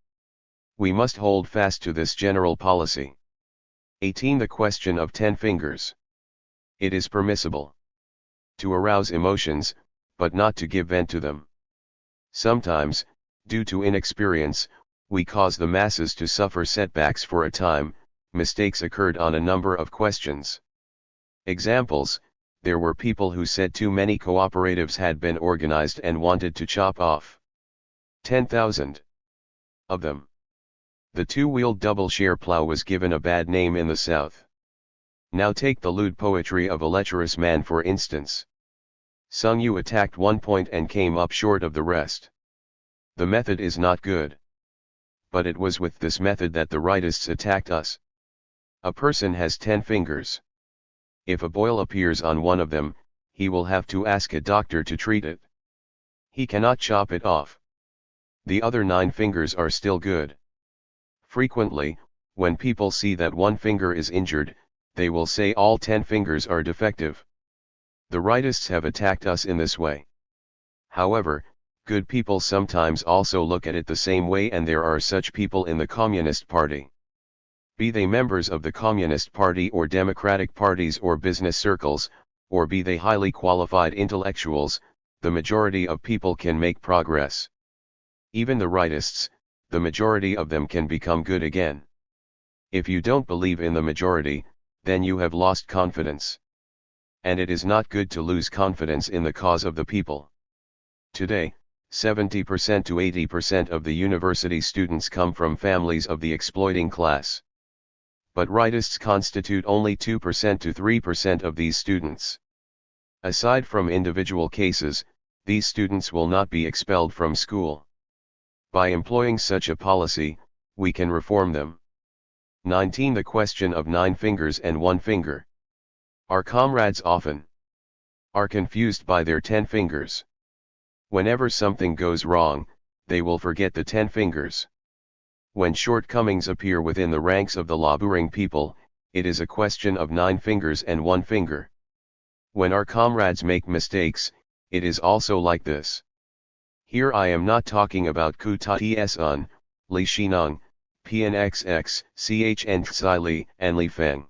We must hold fast to this general policy. 18. The question of 10 fingers. It is permissible to arouse emotions, but not to give vent to them. Sometimes, due to inexperience, we cause the masses to suffer setbacks for a time. Mistakes occurred on a number of questions. Examples: there were people who said too many cooperatives had been organized and wanted to chop off 10,000 of them. The two-wheeled double-share plow was given a bad name in the South. Now take the lewd poetry of a lecherous man for instance. Sung Yu attacked one point and came up short of the rest. The method is not good. But it was with this method that the rightists attacked us. A person has 10 fingers. If a boil appears on one of them, he will have to ask a doctor to treat it. He cannot chop it off. The other 9 fingers are still good. Frequently, when people see that one finger is injured, they will say all 10 fingers are defective. The rightists have attacked us in this way. However, good people sometimes also look at it the same way, and there are such people in the Communist Party. Be they members of the Communist Party or Democratic parties or business circles, or be they highly qualified intellectuals, the majority of people can make progress. Even the rightists, the majority of them can become good again. If you don't believe in the majority, then you have lost confidence. And it is not good to lose confidence in the cause of the people. Today, 70% to 80% of the university students come from families of the exploiting class. But rightists constitute only 2% to 3% of these students. Aside from individual cases, these students will not be expelled from school. By employing such a policy, we can reform them. 19. The question of 9 fingers and 1 finger. Our comrades often are confused by their 10 fingers. Whenever something goes wrong, they will forget the 10 fingers. When shortcomings appear within the ranks of the laboring people, it is a question of 9 fingers and 1 finger. When our comrades make mistakes, it is also like this. Here I am not talking about Ku Ta Tsun, Li Xineng, PNXX, CHN Tsai Li, and Li Feng.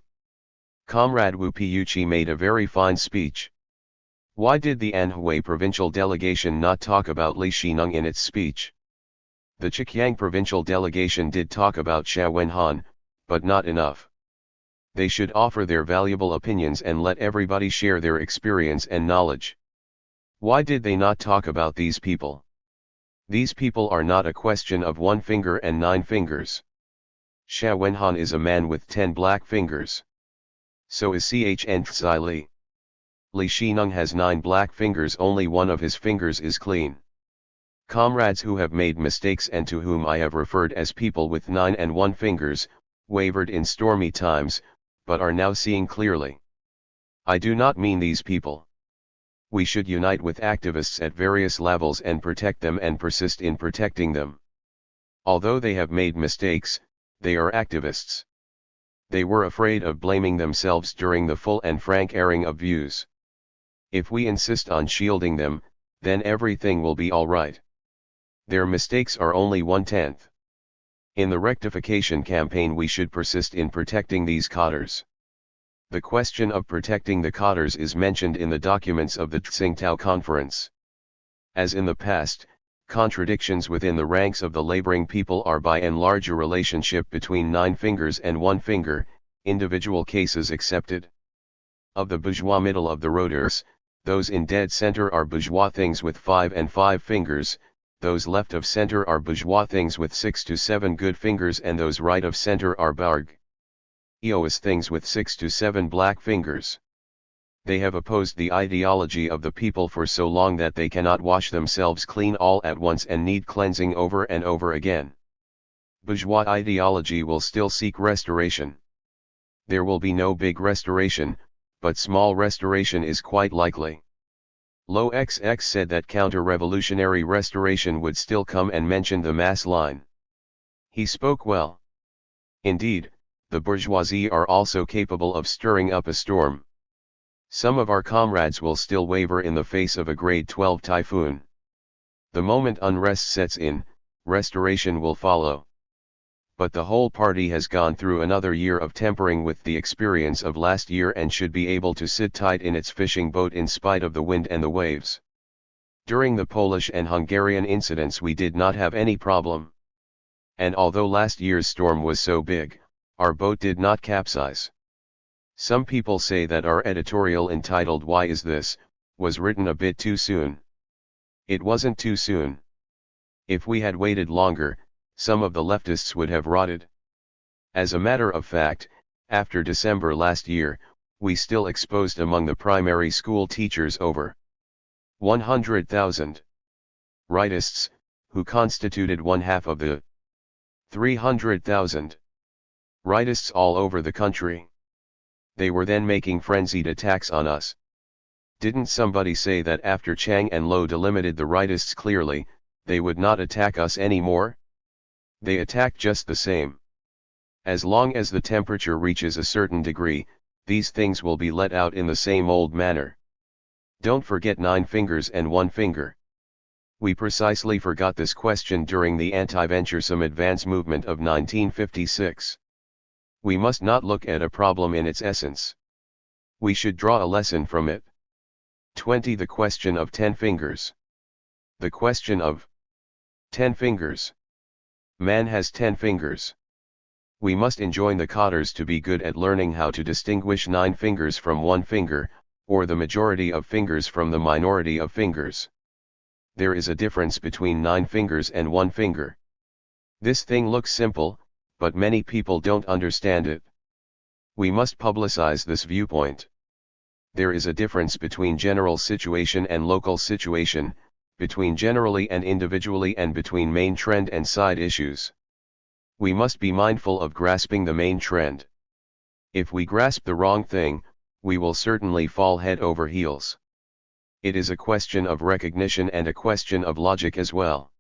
Comrade Wu Piuchi made a very fine speech. Why did the Anhui provincial delegation not talk about Li Xineng in its speech? The Zhejiang provincial delegation did talk about Xia Wenhan, but not enough. They should offer their valuable opinions and let everybody share their experience and knowledge. Why did they not talk about these people? These people are not a question of 1 finger and 9 fingers. Xia Wenhan is a man with 10 black fingers. So is CHN Tsai Li. Li Xineng has 9 black fingers, only one of his fingers is clean. Comrades who have made mistakes and to whom I have referred as people with 9 and 1 fingers, wavered in stormy times, but are now seeing clearly. I do not mean these people. We should unite with activists at various levels and protect them and persist in protecting them. Although they have made mistakes, they are activists. They were afraid of blaming themselves during the full and frank airing of views. If we insist on shielding them, then everything will be all right. Their mistakes are only 1/10. In the rectification campaign we should persist in protecting these cotters. The question of protecting the cotters is mentioned in the documents of the Tsingtao Conference. As in the past, contradictions within the ranks of the laboring people are by and large a relationship between 9 fingers and 1 finger, individual cases excepted. Of the bourgeois middle of the roaders, those in dead center are bourgeois things with 5 and 5 fingers, those left of center are bourgeois things with 6 to 7 good fingers, and those right of center are bourgeois things with 6 to 7 black fingers. They have opposed the ideology of the people for so long that they cannot wash themselves clean all at once and need cleansing over and over again. Bourgeois ideology will still seek restoration. There will be no big restoration, but small restoration is quite likely. Low XX said that counter-revolutionary restoration would still come and mentioned the mass line. He spoke well. Indeed, the bourgeoisie are also capable of stirring up a storm. Some of our comrades will still waver in the face of a grade 12 typhoon. The moment unrest sets in, restoration will follow. But the whole party has gone through another year of tempering with the experience of last year and should be able to sit tight in its fishing boat in spite of the wind and the waves. During the Polish and Hungarian incidents we did not have any problem. And although last year's storm was so big, our boat did not capsize. Some people say that our editorial entitled "Why Is This?" was written a bit too soon. It wasn't too soon. If we had waited longer, some of the leftists would have rotted. As a matter of fact, after December last year, we still exposed among the primary school teachers over 100,000 rightists, who constituted one half of the 300,000 rightists all over the country. They were then making frenzied attacks on us. Didn't somebody say that after Chang and Lo delimited the rightists clearly, they would not attack us anymore? They attack just the same. As long as the temperature reaches a certain degree, these things will be let out in the same old manner. Don't forget 9 fingers and 1 finger. We precisely forgot this question during the anti-venturesome advance movement of 1956. We must not look at a problem in its essence. We should draw a lesson from it. 20. The question of 10 fingers. The question of 10 fingers. Man has 10 fingers. We must enjoin the cotters to be good at learning how to distinguish 9 fingers from 1 finger, or the majority of fingers from the minority of fingers. There is a difference between 9 fingers and 1 finger. This thing looks simple, but many people don't understand it. We must publicize this viewpoint. There is a difference between general situation and local situation, between generally and individually, and between main trend and side issues. We must be mindful of grasping the main trend. If we grasp the wrong thing, we will certainly fall head over heels. It is a question of recognition and a question of logic as well.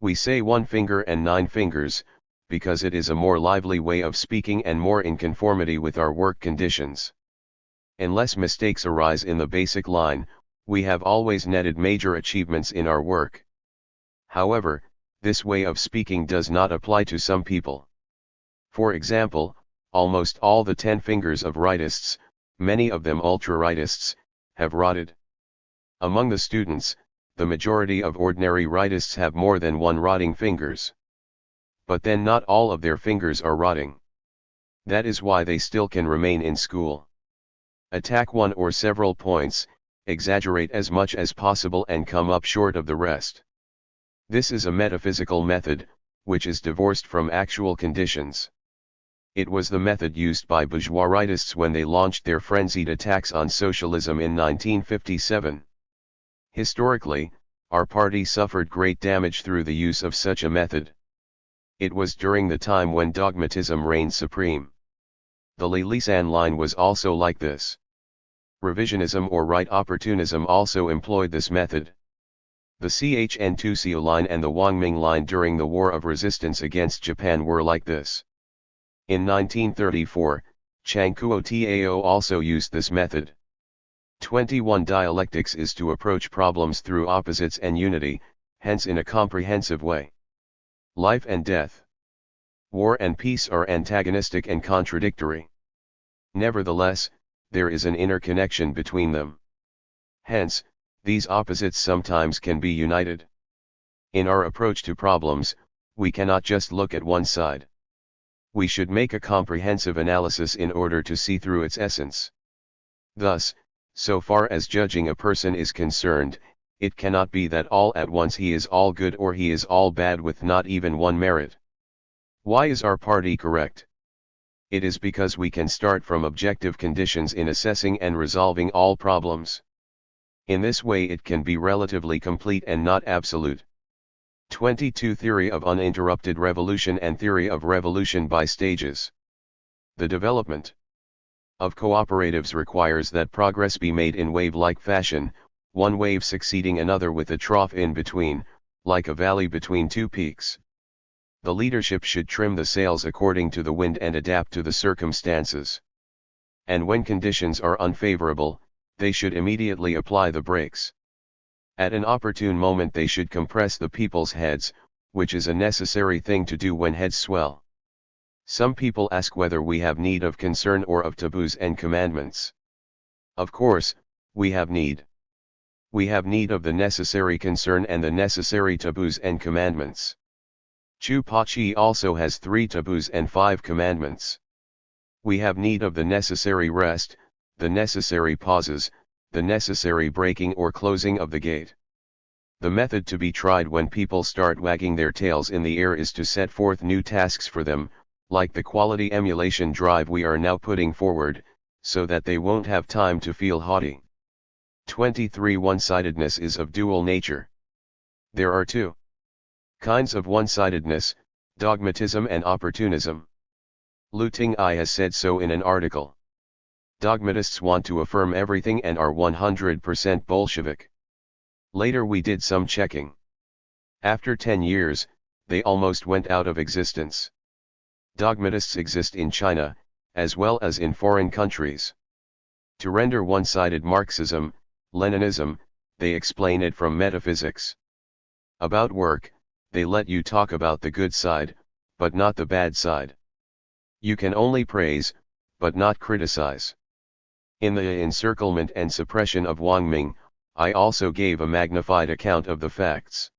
We say 1 finger and 9 fingers, because it is a more lively way of speaking and more in conformity with our work conditions. Unless mistakes arise in the basic line, we have always netted major achievements in our work. However, this way of speaking does not apply to some people. For example, almost all the 10 fingers of rightists, many of them ultra-rightists, have rotted. Among the students, the majority of ordinary rightists have more than 1 rotting fingers. But then not all of their fingers are rotting. That is why they still can remain in school. Attack one or several points, exaggerate as much as possible and come up short of the rest. This is a metaphysical method, which is divorced from actual conditions. It was the method used by bourgeois rightists when they launched their frenzied attacks on socialism in 1957. Historically, our party suffered great damage through the use of such a method. It was during the time when dogmatism reigned supreme. The Lilisan line was also like this. Revisionism or right opportunism also employed this method. The CHN-2CO line and the Wangming line during the War of Resistance against Japan were like this. In 1934, Chiang Kuo-Tao also used this method. 21. Dialectics is to approach problems through opposites and unity, hence in a comprehensive way. Life and death, war and peace are antagonistic and contradictory. Nevertheless, there is an inner connection between them. Hence, these opposites sometimes can be united. In our approach to problems, we cannot just look at one side. We should make a comprehensive analysis in order to see through its essence. Thus, so far as judging a person is concerned, it cannot be that all at once he is all good or he is all bad with not even one merit. Why is our party correct? It is because we can start from objective conditions in assessing and resolving all problems. In this way it can be relatively complete and not absolute. 22. Theory of uninterrupted revolution and theory of revolution by stages. The development of cooperatives requires that progress be made in wave-like fashion, one wave succeeding another with a trough in between, like a valley between two peaks. The leadership should trim the sails according to the wind and adapt to the circumstances. And when conditions are unfavorable, they should immediately apply the brakes. At an opportune moment they should compress the people's heads, which is a necessary thing to do when heads swell. Some people ask whether we have need of concern or of taboos and commandments. Of course, we have need. We have need of the necessary concern and the necessary taboos and commandments. Chu-Pa-Chi also has 3 taboos and 5 commandments. We have need of the necessary rest, the necessary pauses, the necessary breaking or closing of the gate. The method to be tried when people start wagging their tails in the air is to set forth new tasks for them, like the quality emulation drive we are now putting forward, so that they won't have time to feel haughty. 23. One-sidedness is of dual nature. There are 2 kinds of one-sidedness, dogmatism and opportunism. Lu Ting-I has said so in an article. Dogmatists want to affirm everything and are 100% Bolshevik. Later we did some checking. After 10 years, they almost went out of existence. Dogmatists exist in China, as well as in foreign countries. To render one-sided Marxism, Leninism, they explain it from metaphysics. About work, they let you talk about the good side, but not the bad side. You can only praise, but not criticize. In the encirclement and suppression of Wang Ming, I also gave a magnified account of the facts.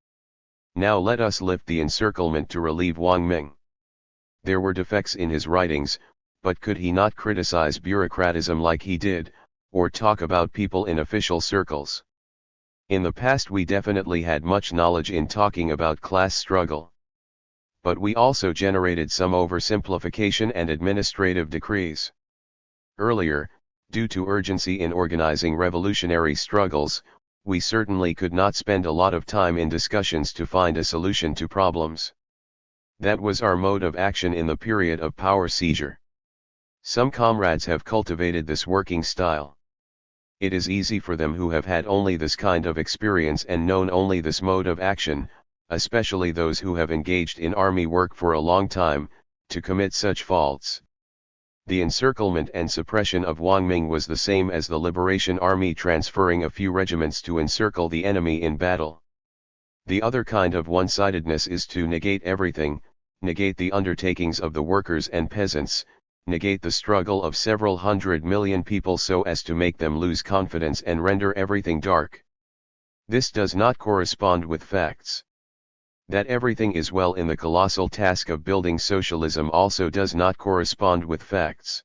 Now let us lift the encirclement to relieve Wang Ming. There were defects in his writings, but could he not criticize bureaucratism like he did, or talk about people in official circles? In the past we definitely had much knowledge in talking about class struggle. But we also generated some oversimplification and administrative decrees. Earlier, due to urgency in organizing revolutionary struggles, we certainly could not spend a lot of time in discussions to find a solution to problems. That was our mode of action in the period of power seizure. Some comrades have cultivated this working style. It is easy for them who have had only this kind of experience and known only this mode of action, especially those who have engaged in army work for a long time, to commit such faults. The encirclement and suppression of Wang Ming was the same as the Liberation Army transferring a few regiments to encircle the enemy in battle. The other kind of one-sidedness is to negate everything, negate the undertakings of the workers and peasants, negate the struggle of several 100 million people so as to make them lose confidence and render everything dark. This does not correspond with facts. That everything is well in the colossal task of building socialism also does not correspond with facts.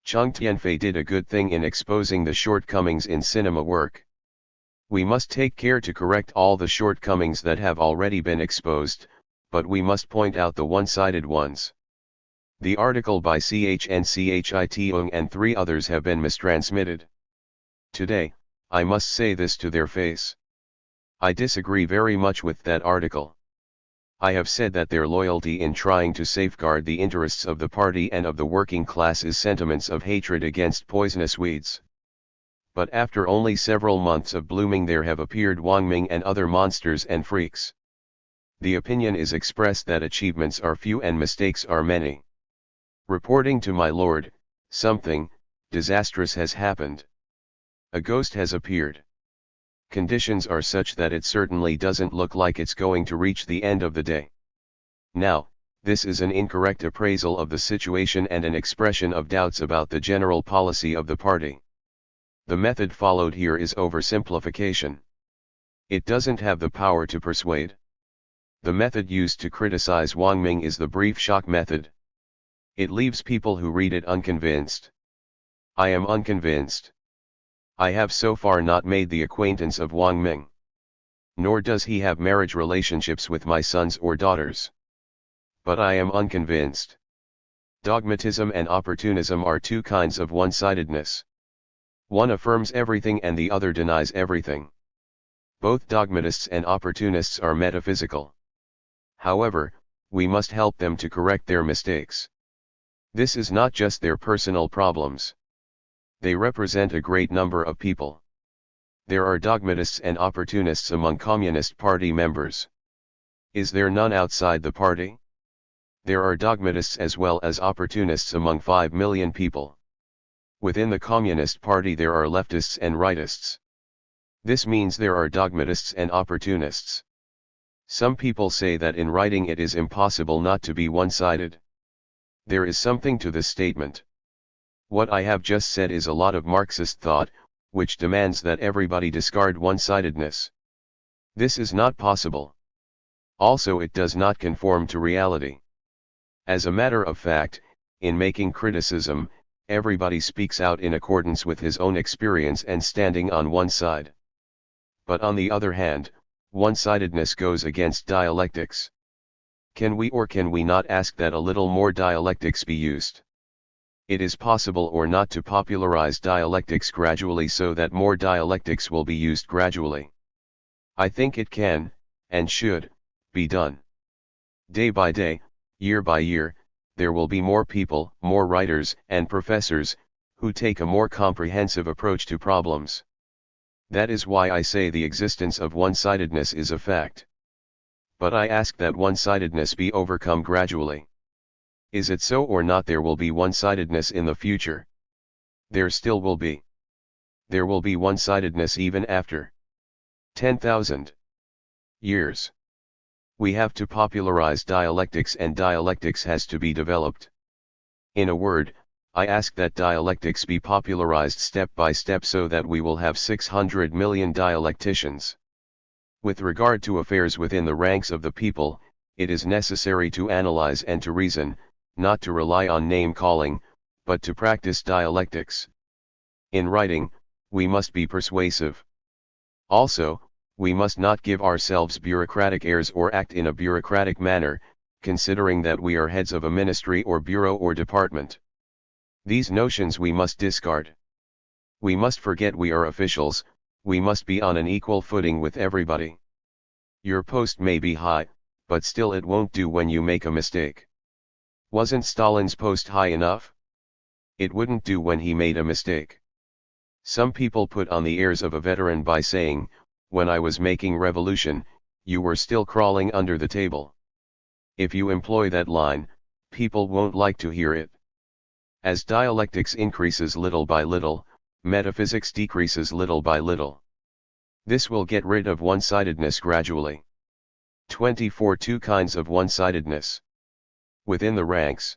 Cheng Tianfei did a good thing in exposing the shortcomings in cinema work. We must take care to correct all the shortcomings that have already been exposed, but we must point out the one-sided ones. The article by Chen and 3 others have been mistransmitted. Today, I must say this to their face. I disagree very much with that article. I have said that their loyalty in trying to safeguard the interests of the party and of the working class is sentiments of hatred against poisonous weeds. But after only several months of blooming there have appeared Wang Ming and other monsters and freaks. The opinion is expressed that achievements are few and mistakes are many. Reporting to my lord, something disastrous has happened. A ghost has appeared. Conditions are such that it certainly doesn't look like it's going to reach the end of the day. Now, this is an incorrect appraisal of the situation and an expression of doubts about the general policy of the party. The method followed here is oversimplification. It doesn't have the power to persuade. The method used to criticize Wang Ming is the brief shock method. It leaves people who read it unconvinced. I am unconvinced. I have so far not made the acquaintance of Wang Ming. nor does he have marriage relationships with my sons or daughters. But I am unconvinced. Dogmatism and opportunism are two kinds of one-sidedness. One affirms everything and the other denies everything. Both dogmatists and opportunists are metaphysical. However, we must help them to correct their mistakes. This is not just their personal problems. They represent a great number of people. There are dogmatists and opportunists among Communist Party members. Is there none outside the party? There are dogmatists as well as opportunists among 5 million people. Within the Communist Party there are leftists and rightists. This means there are dogmatists and opportunists. Some people say that in writing it is impossible not to be one-sided. There is something to this statement. What I have just said is a lot of Marxist thought, which demands that everybody discard one-sidedness. This is not possible. Also, it does not conform to reality. As a matter of fact, in making criticism, everybody speaks out in accordance with his own experience and standing on one side. But on the other hand, one-sidedness goes against dialectics. Can we or can we not ask that a little more dialectics be used? It is possible or not to popularize dialectics gradually so that more dialectics will be used gradually. I think it can, and should, be done. Day by day, year by year, there will be more people, more writers and professors, who take a more comprehensive approach to problems. That is why I say the existence of one-sidedness is a fact. But I ask that one-sidedness be overcome gradually. Is it so or not? There will be one-sidedness in the future. There still will be. There will be one-sidedness even after 10,000 years. We have to popularize dialectics, and dialectics has to be developed. In a word, I ask that dialectics be popularized step by step so that we will have 600 million dialecticians. With regard to affairs within the ranks of the people, it is necessary to analyze and to reason, not to rely on name-calling, but to practice dialectics. In writing, we must be persuasive. Also, we must not give ourselves bureaucratic airs or act in a bureaucratic manner, considering that we are heads of a ministry or bureau or department. These notions we must discard. We must forget we are officials, we must be on an equal footing with everybody. Your post may be high, but still it won't do when you make a mistake. Wasn't Stalin's post high enough? It wouldn't do when he made a mistake. Some people put on the airs of a veteran by saying, "When I was making revolution, you were still crawling under the table." If you employ that line, people won't like to hear it. As dialectics increases little by little, metaphysics decreases little by little. This will get rid of one-sidedness gradually. 24 Two kinds of one-sidedness. Within the ranks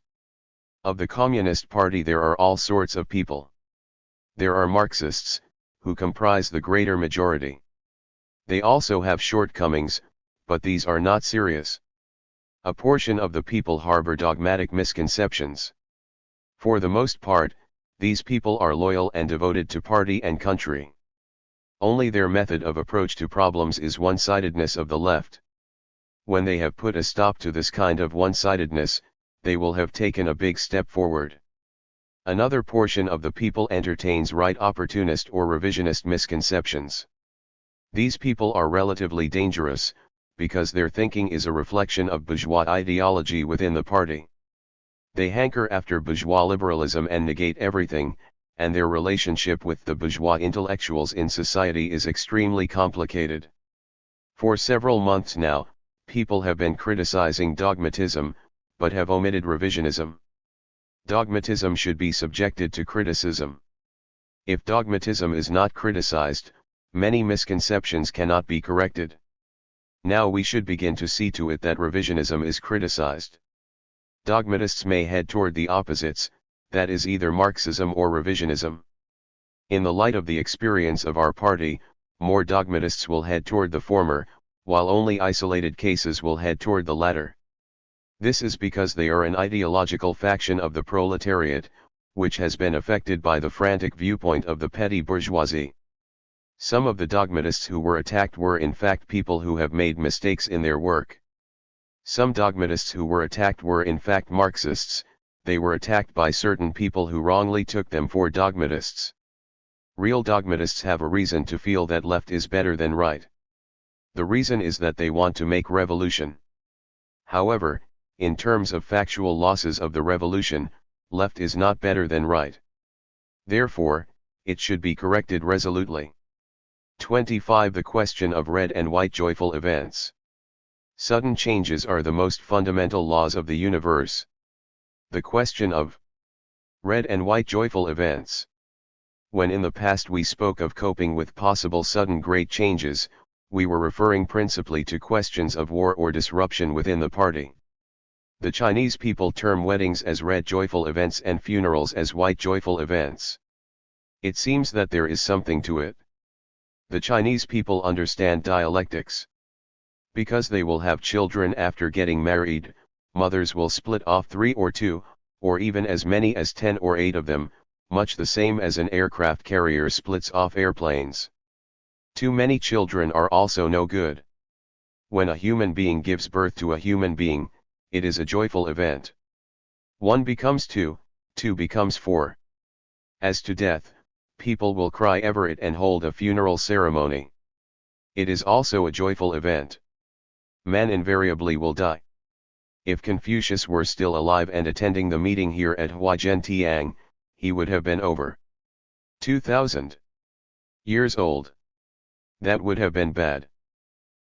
of the Communist Party there are all sorts of people. There are Marxists, who comprise the greater majority. They also have shortcomings, but these are not serious. A portion of the people harbor dogmatic misconceptions. For the most part, these people are loyal and devoted to party and country. Only their method of approach to problems is one-sidedness of the left. When they have put a stop to this kind of one-sidedness, they will have taken a big step forward. Another portion of the people entertains right opportunist or revisionist misconceptions. These people are relatively dangerous, because their thinking is a reflection of bourgeois ideology within the party. They hanker after bourgeois liberalism and negate everything, and their relationship with the bourgeois intellectuals in society is extremely complicated. For several months now, people have been criticizing dogmatism, but have omitted revisionism. Dogmatism should be subjected to criticism. If dogmatism is not criticized, many misconceptions cannot be corrected. Now we should begin to see to it that revisionism is criticized. Dogmatists may head toward the opposites, that is either Marxism or revisionism. In the light of the experience of our party, more dogmatists will head toward the former, while only isolated cases will head toward the latter. This is because they are an ideological faction of the proletariat, which has been affected by the frantic viewpoint of the petty bourgeoisie. Some of the dogmatists who were attacked were in fact people who have made mistakes in their work. Some dogmatists who were attacked were in fact Marxists. They were attacked by certain people who wrongly took them for dogmatists. Real dogmatists have a reason to feel that left is better than right. The reason is that they want to make revolution. However, in terms of factual losses of the revolution, left is not better than right. Therefore, it should be corrected resolutely. 25. The question of red and white joyful events. Sudden changes are the most fundamental laws of the universe. The question of red and white joyful events. When in the past we spoke of coping with possible sudden great changes, we were referring principally to questions of war or disruption within the party. The Chinese people term weddings as red joyful events and funerals as white joyful events. It seems that there is something to it. The Chinese people understand dialectics. Because they will have children after getting married, mothers will split off 3 or 2, or even as many as 10 or 8 of them, much the same as an aircraft carrier splits off airplanes. Too many children are also no good. When a human being gives birth to a human being, it is a joyful event. 1 becomes 2, 2 becomes 4. As to death, people will cry over it and hold a funeral ceremony. It is also a joyful event. Man invariably will die. If Confucius were still alive and attending the meeting here at Huajiantiang, he would have been over 2,000 years old. That would have been bad.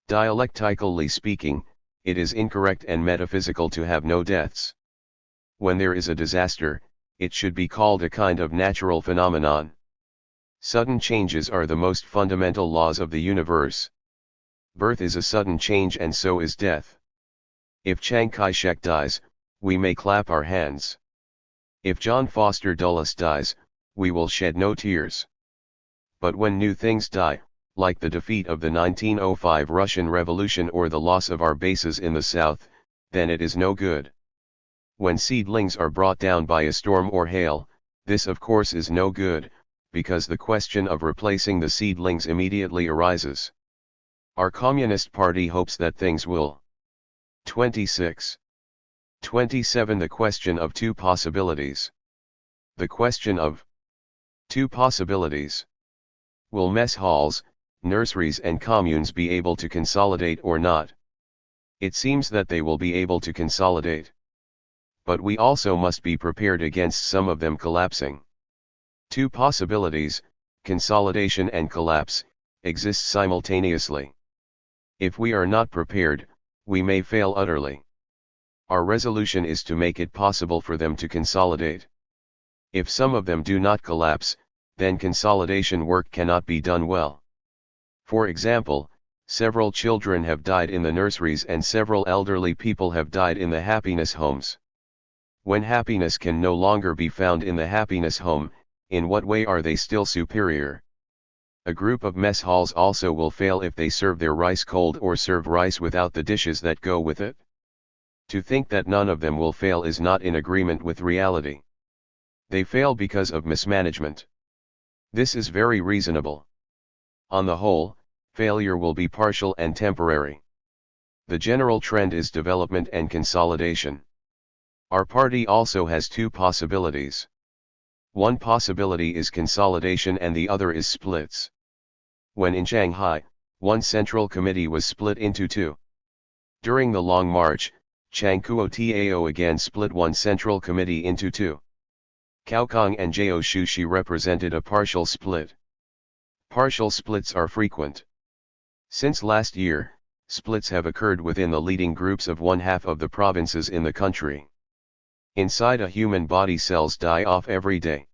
Dialectically speaking, it is incorrect and metaphysical to have no deaths. When there is a disaster, it should be called a kind of natural phenomenon. Sudden changes are the most fundamental laws of the universe. Birth is a sudden change and so is death. If Chiang Kai-shek dies, we may clap our hands. If John Foster Dulles dies, we will shed no tears. But when new things die, like the defeat of the 1905 Russian Revolution or the loss of our bases in the South, then it is no good. When seedlings are brought down by a storm or hail, this of course is no good, because the question of replacing the seedlings immediately arises. Our Communist Party hopes that things will. 26. 27. The question of 2 possibilities. The question of 2 possibilities. Will mess halls, nurseries and communes be able to consolidate or not? It seems that they will be able to consolidate. But we also must be prepared against some of them collapsing. 2 possibilities, consolidation and collapse, exist simultaneously. If we are not prepared, we may fail utterly. Our resolution is to make it possible for them to consolidate. If some of them do not collapse, then consolidation work cannot be done well. For example, several children have died in the nurseries and several elderly people have died in the happiness homes. When happiness can no longer be found in the happiness home, in what way are they still superior? A group of mess halls also will fail if they serve their rice cold or serve rice without the dishes that go with it. To think that none of them will fail is not in agreement with reality. They fail because of mismanagement. This is very reasonable. On the whole, failure will be partial and temporary. The general trend is development and consolidation. Our party also has 2 possibilities. One possibility is consolidation and the other is splits. When in Shanghai, one central committee was split into 2. During the Long March, Chiang Kuo-tao again split one central committee into 2. Kaokong and Jiao Shushi represented a partial split. Partial splits are frequent. Since last year, splits have occurred within the leading groups of 1/2 of the provinces in the country. Inside a human body, cells die off every day.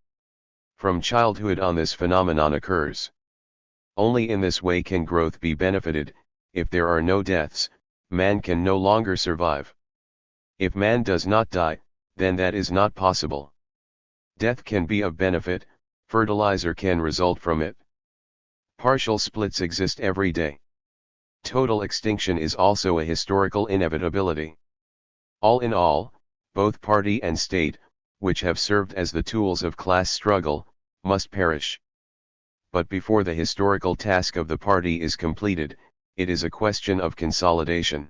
From childhood on, this phenomenon occurs. Only in this way can growth be benefited. If there are no deaths, man can no longer survive. If man does not die, then that is not possible. Death can be of benefit, fertilizer can result from it. Partial splits exist every day. Total extinction is also a historical inevitability. All in all, both party and state, which have served as the tools of class struggle, must perish. but before the historical task of the party is completed, it is a question of consolidation.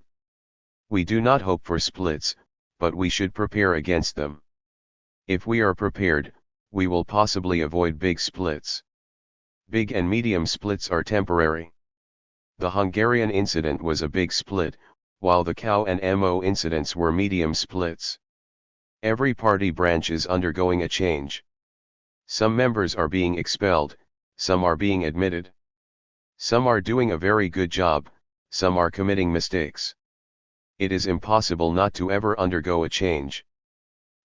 We do not hope for splits, but we should prepare against them. If we are prepared, we will possibly avoid big splits. Big and medium splits are temporary. The Hungarian incident was a big split, while the Cow and Mo incidents were medium splits. Every party branch is undergoing a change. Some members are being expelled, some are being admitted. Some are doing a very good job, some are committing mistakes. It is impossible not to ever undergo a change.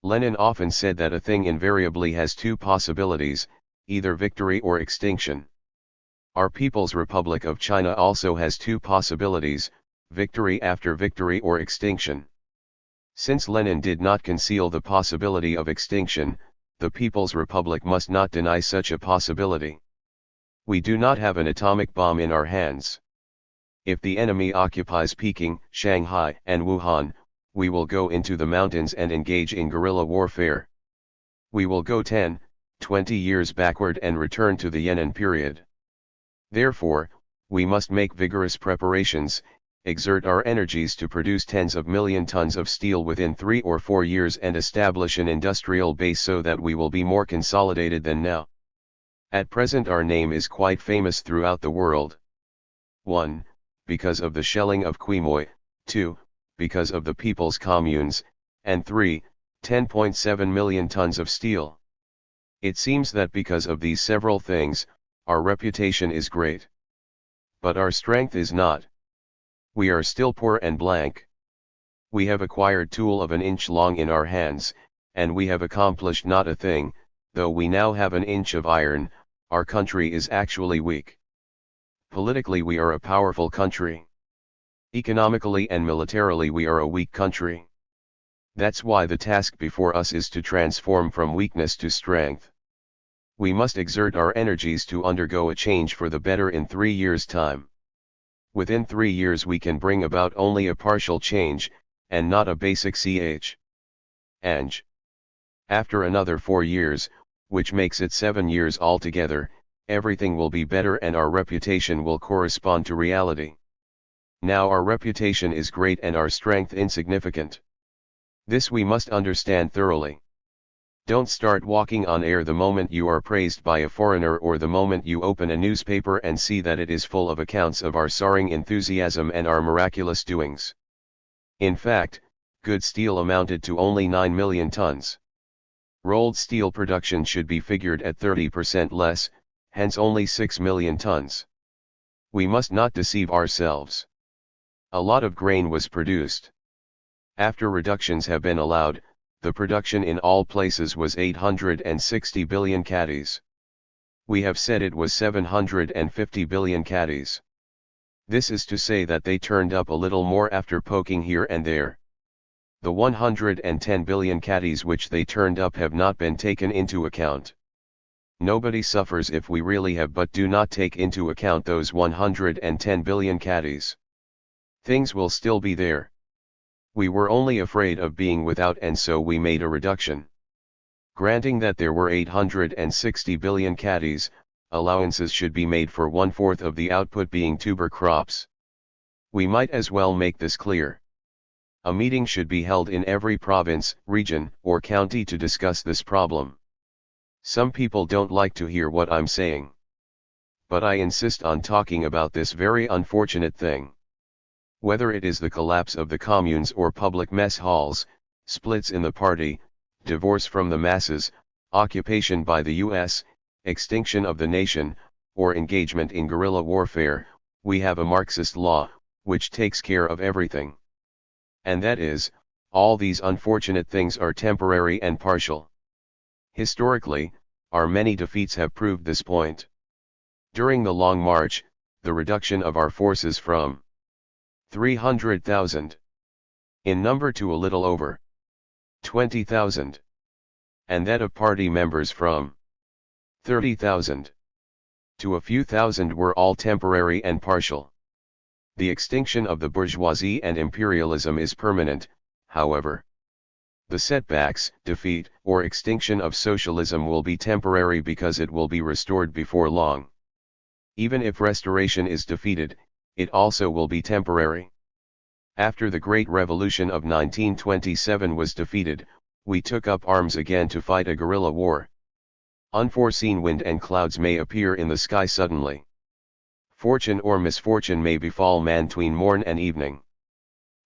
Lenin often said that a thing invariably has two possibilities, either victory or extinction. Our People's Republic of China also has two possibilities, victory after victory or extinction. Since Lenin did not conceal the possibility of extinction, the People's Republic must not deny such a possibility. We do not have an atomic bomb in our hands. If the enemy occupies Peking, Shanghai, and Wuhan, we will go into the mountains and engage in guerrilla warfare. We will go 10, 20 years backward and return to the Yan'an period. Therefore, we must make vigorous preparations, exert our energies to produce tens of million tons of steel within 3 or 4 years and establish an industrial base so that we will be more consolidated than now. At present our name is quite famous throughout the world. 1. Because of the shelling of Quemoy, 2. Because of the people's communes, and 3. 10.7 million tons of steel. It seems that because of these several things, our reputation is great. But our strength is not. We are still poor and blank. We have acquired tool of an inch long in our hands, and we have accomplished not a thing. Though we now have an inch of iron, our country is actually weak. Politically we are a powerful country. Economically and militarily we are a weak country. That's why the task before us is to transform from weakness to strength. We must exert our energies to undergo a change for the better in 3 years' time. Within 3 years we can bring about only a partial change, and not a basic change. After another 4 years, which makes it 7 years altogether, everything will be better and our reputation will correspond to reality. Now our reputation is great and our strength insignificant. This we must understand thoroughly. Don't start walking on air the moment you are praised by a foreigner or the moment you open a newspaper and see that it is full of accounts of our soaring enthusiasm and our miraculous doings. In fact, good steel amounted to only 9 million tons. Rolled steel production should be figured at 30% less, hence only 6 million tons. We must not deceive ourselves. A lot of grain was produced. After reductions have been allowed, the production in all places was 860 billion caddies. We have said it was 750 billion caddies. This is to say that they turned up a little more after poking here and there. The 110 billion caddies which they turned up have not been taken into account. Nobody suffers if we really have but do not take into account those 110 billion caddies. Things will still be there. We were only afraid of being without and so we made a reduction. Granting that there were 860 billion caddies, allowances should be made for 1/4 of the output being tuber crops. We might as well make this clear. A meeting should be held in every province, region, or county to discuss this problem. Some people don't like to hear what I'm saying. But I insist on talking about this very unfortunate thing. Whether it is the collapse of the communes or public mess halls, splits in the party, divorce from the masses, occupation by the US, extinction of the nation, or engagement in guerrilla warfare, we have a Marxist law, which takes care of everything. And that is, all these unfortunate things are temporary and partial. Historically, our many defeats have proved this point. During the Long March, the reduction of our forces from 300,000 in number to a little over 20,000, and that of party members from 30,000 to a few thousand were all temporary and partial. The extinction of the bourgeoisie and imperialism is permanent, however. The setbacks, defeat, or extinction of socialism will be temporary because it will be restored before long. Even if restoration is defeated, it also will be temporary. After the Great Revolution of 1927 was defeated, we took up arms again to fight a guerrilla war. Unforeseen wind and clouds may appear in the sky suddenly. Fortune or misfortune may befall man tween morn and evening.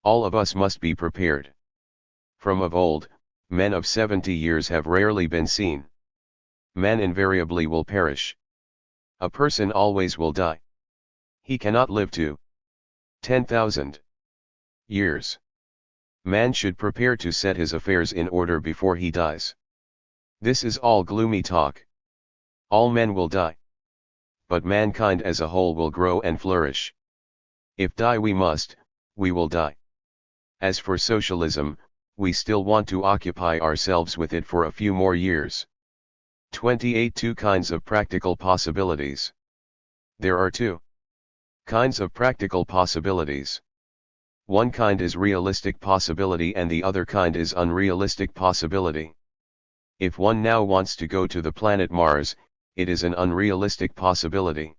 All of us must be prepared. From of old, men of 70 years have rarely been seen. Man invariably will perish. A person always will die. He cannot live to 10,000 years. Man should prepare to set his affairs in order before he dies. This is all gloomy talk. All men will die. But mankind as a whole will grow and flourish. If die we must, we will die. As for socialism, we still want to occupy ourselves with it for a few more years. 28 Two kinds of practical possibilities. There are two kinds of practical possibilities. One kind is realistic possibility and the other kind is unrealistic possibility. If one now wants to go to the planet Mars, it is an unrealistic possibility.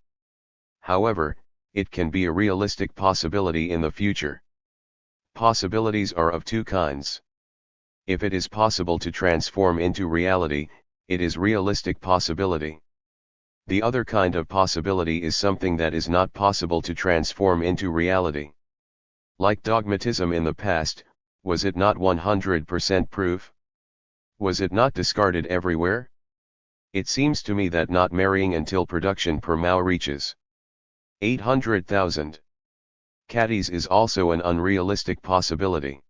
However, it can be a realistic possibility in the future. Possibilities are of two kinds. If it is possible to transform into reality, it is realistic possibility. The other kind of possibility is something that is not possible to transform into reality. Like dogmatism in the past, was it not 100% proof? Was it not discarded everywhere? It seems to me that not marrying until production per mao reaches 800,000 caddies is also an unrealistic possibility.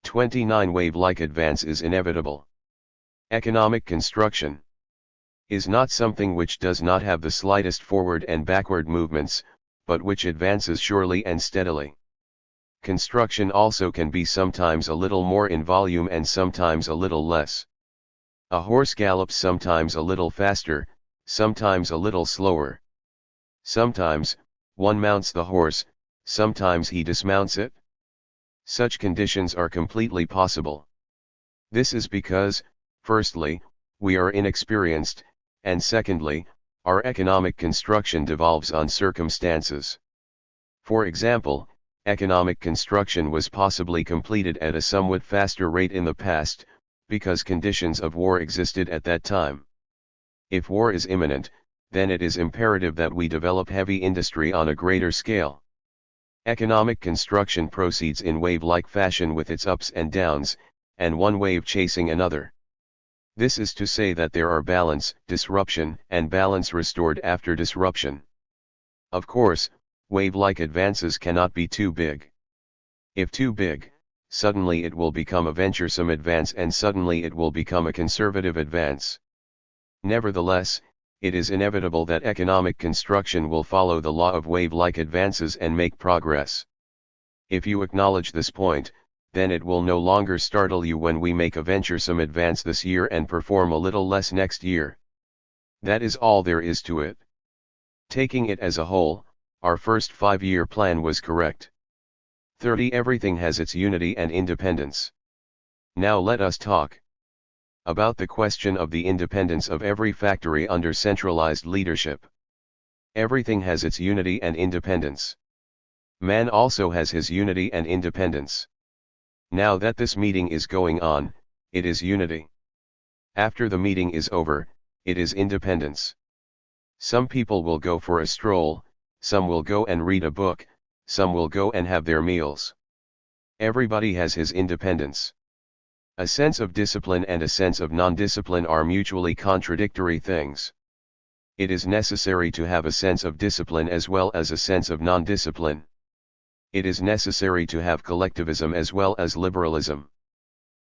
29 Wave-like advance is inevitable. Economic construction is not something which does not have the slightest forward and backward movements, but which advances surely and steadily. Construction also can be sometimes a little more in volume and sometimes a little less. A horse gallops sometimes a little faster, sometimes a little slower. Sometimes, one mounts the horse, sometimes he dismounts it. Such conditions are completely possible. This is because, firstly, we are inexperienced, and secondly, our economic construction devolves on circumstances. For example, economic construction was possibly completed at a somewhat faster rate in the past, because conditions of war existed at that time. If war is imminent, then it is imperative that we develop heavy industry on a greater scale. Economic construction proceeds in wave-like fashion with its ups and downs, and one wave chasing another. This is to say that there are balance, disruption, and balance restored after disruption. Of course, wave-like advances cannot be too big. If too big, suddenly it will become a venturesome advance and suddenly it will become a conservative advance. Nevertheless, it is inevitable that economic construction will follow the law of wave-like advances and make progress. If you acknowledge this point, then it will no longer startle you when we make a venturesome advance this year and perform a little less next year. That is all there is to it. Taking it as a whole, our first 5-year plan was correct. 30 Everything has its unity and independence. Now let us talk about the question of the independence of every factory under centralized leadership. Everything has its unity and independence. Man also has his unity and independence. Now that this meeting is going on, it is unity. After the meeting is over, it is independence. Some people will go for a stroll, some will go and read a book, some will go and have their meals. Everybody has his independence. A sense of discipline and a sense of non-discipline are mutually contradictory things. It is necessary to have a sense of discipline as well as a sense of non-discipline. It is necessary to have collectivism as well as liberalism.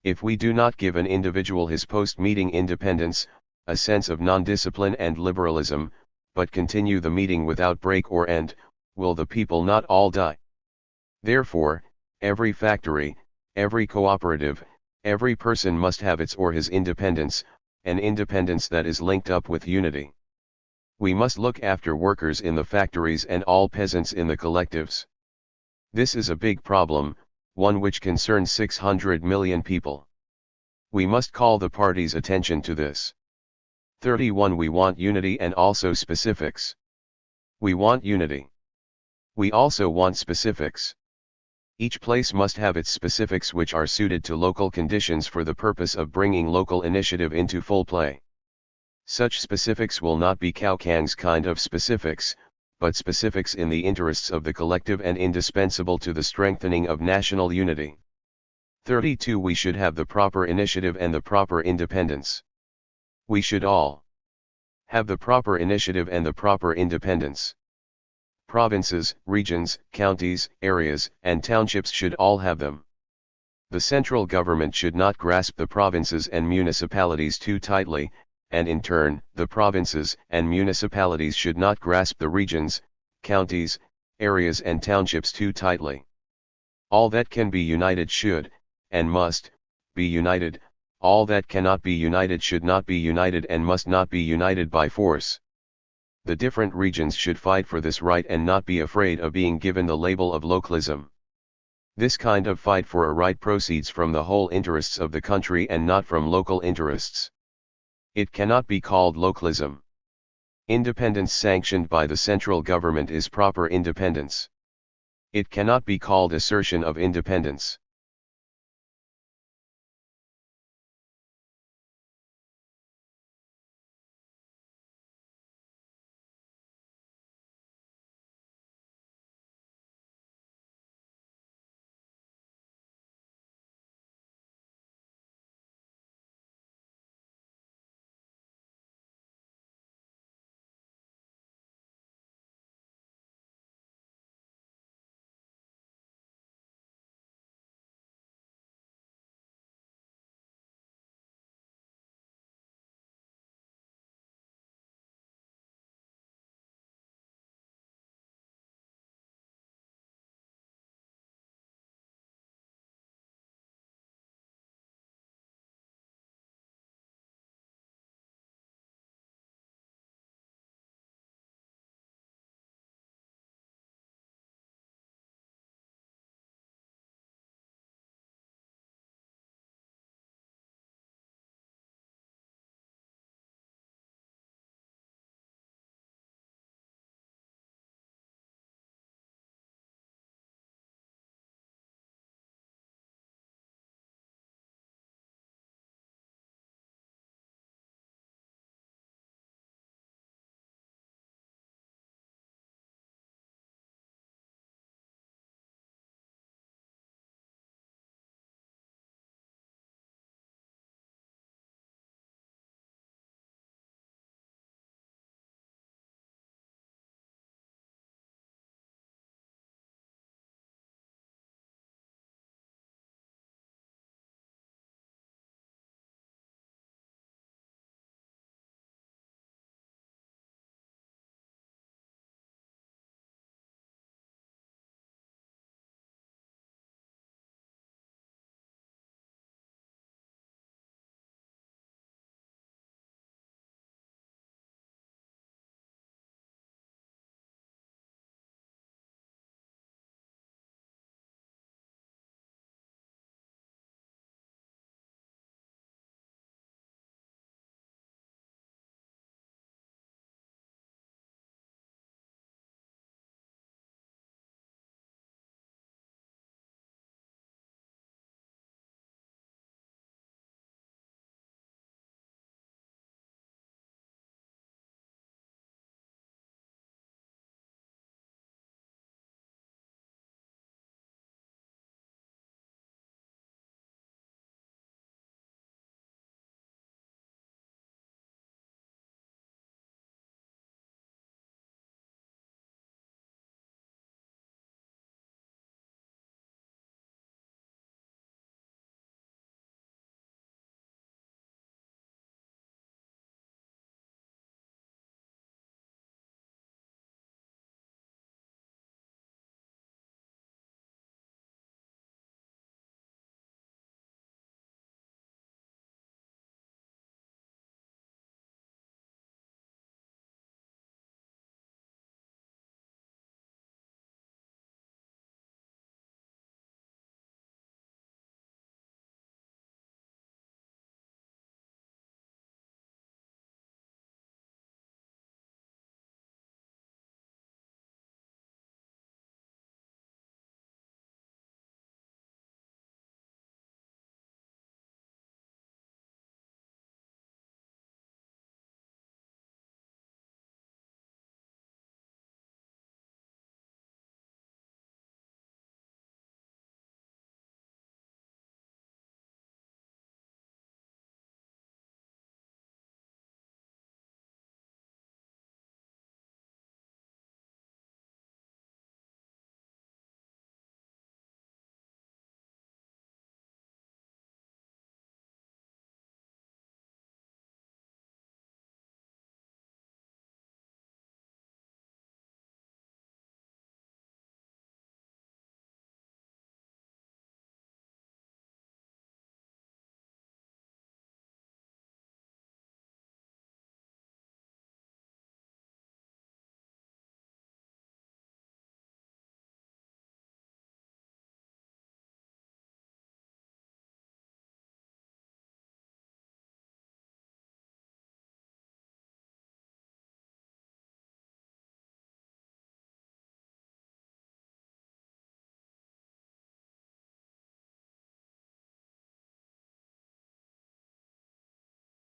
If we do not give an individual his post-meeting independence, a sense of non-discipline and liberalism, but continue the meeting without break or end, will the people not all die? Therefore, every factory, every cooperative, every person must have its or his independence, an independence that is linked up with unity. We must look after workers in the factories and all peasants in the collectives. This is a big problem, one which concerns 600 million people. We must call the party's attention to this. 31 We want unity and also specifics. We want unity. We also want specifics. Each place must have its specifics which are suited to local conditions for the purpose of bringing local initiative into full play. Such specifics will not be Kaukang's kind of specifics, but specifics in the interests of the collective and indispensable to the strengthening of national unity. 32. We should have the proper initiative and the proper independence. We should all have the proper initiative and the proper independence. Provinces, regions, counties, areas, and townships should all have them. The central government should not grasp the provinces and municipalities too tightly, and in turn, the provinces and municipalities should not grasp the regions, counties, areas and townships too tightly. All that can be united should, and must, be united, all that cannot be united should not be united and must not be united by force. The different regions should fight for this right and not be afraid of being given the label of localism. This kind of fight for a right proceeds from the whole interests of the country and not from local interests. It cannot be called localism. Independence sanctioned by the central government is proper independence. It cannot be called assertion of independence.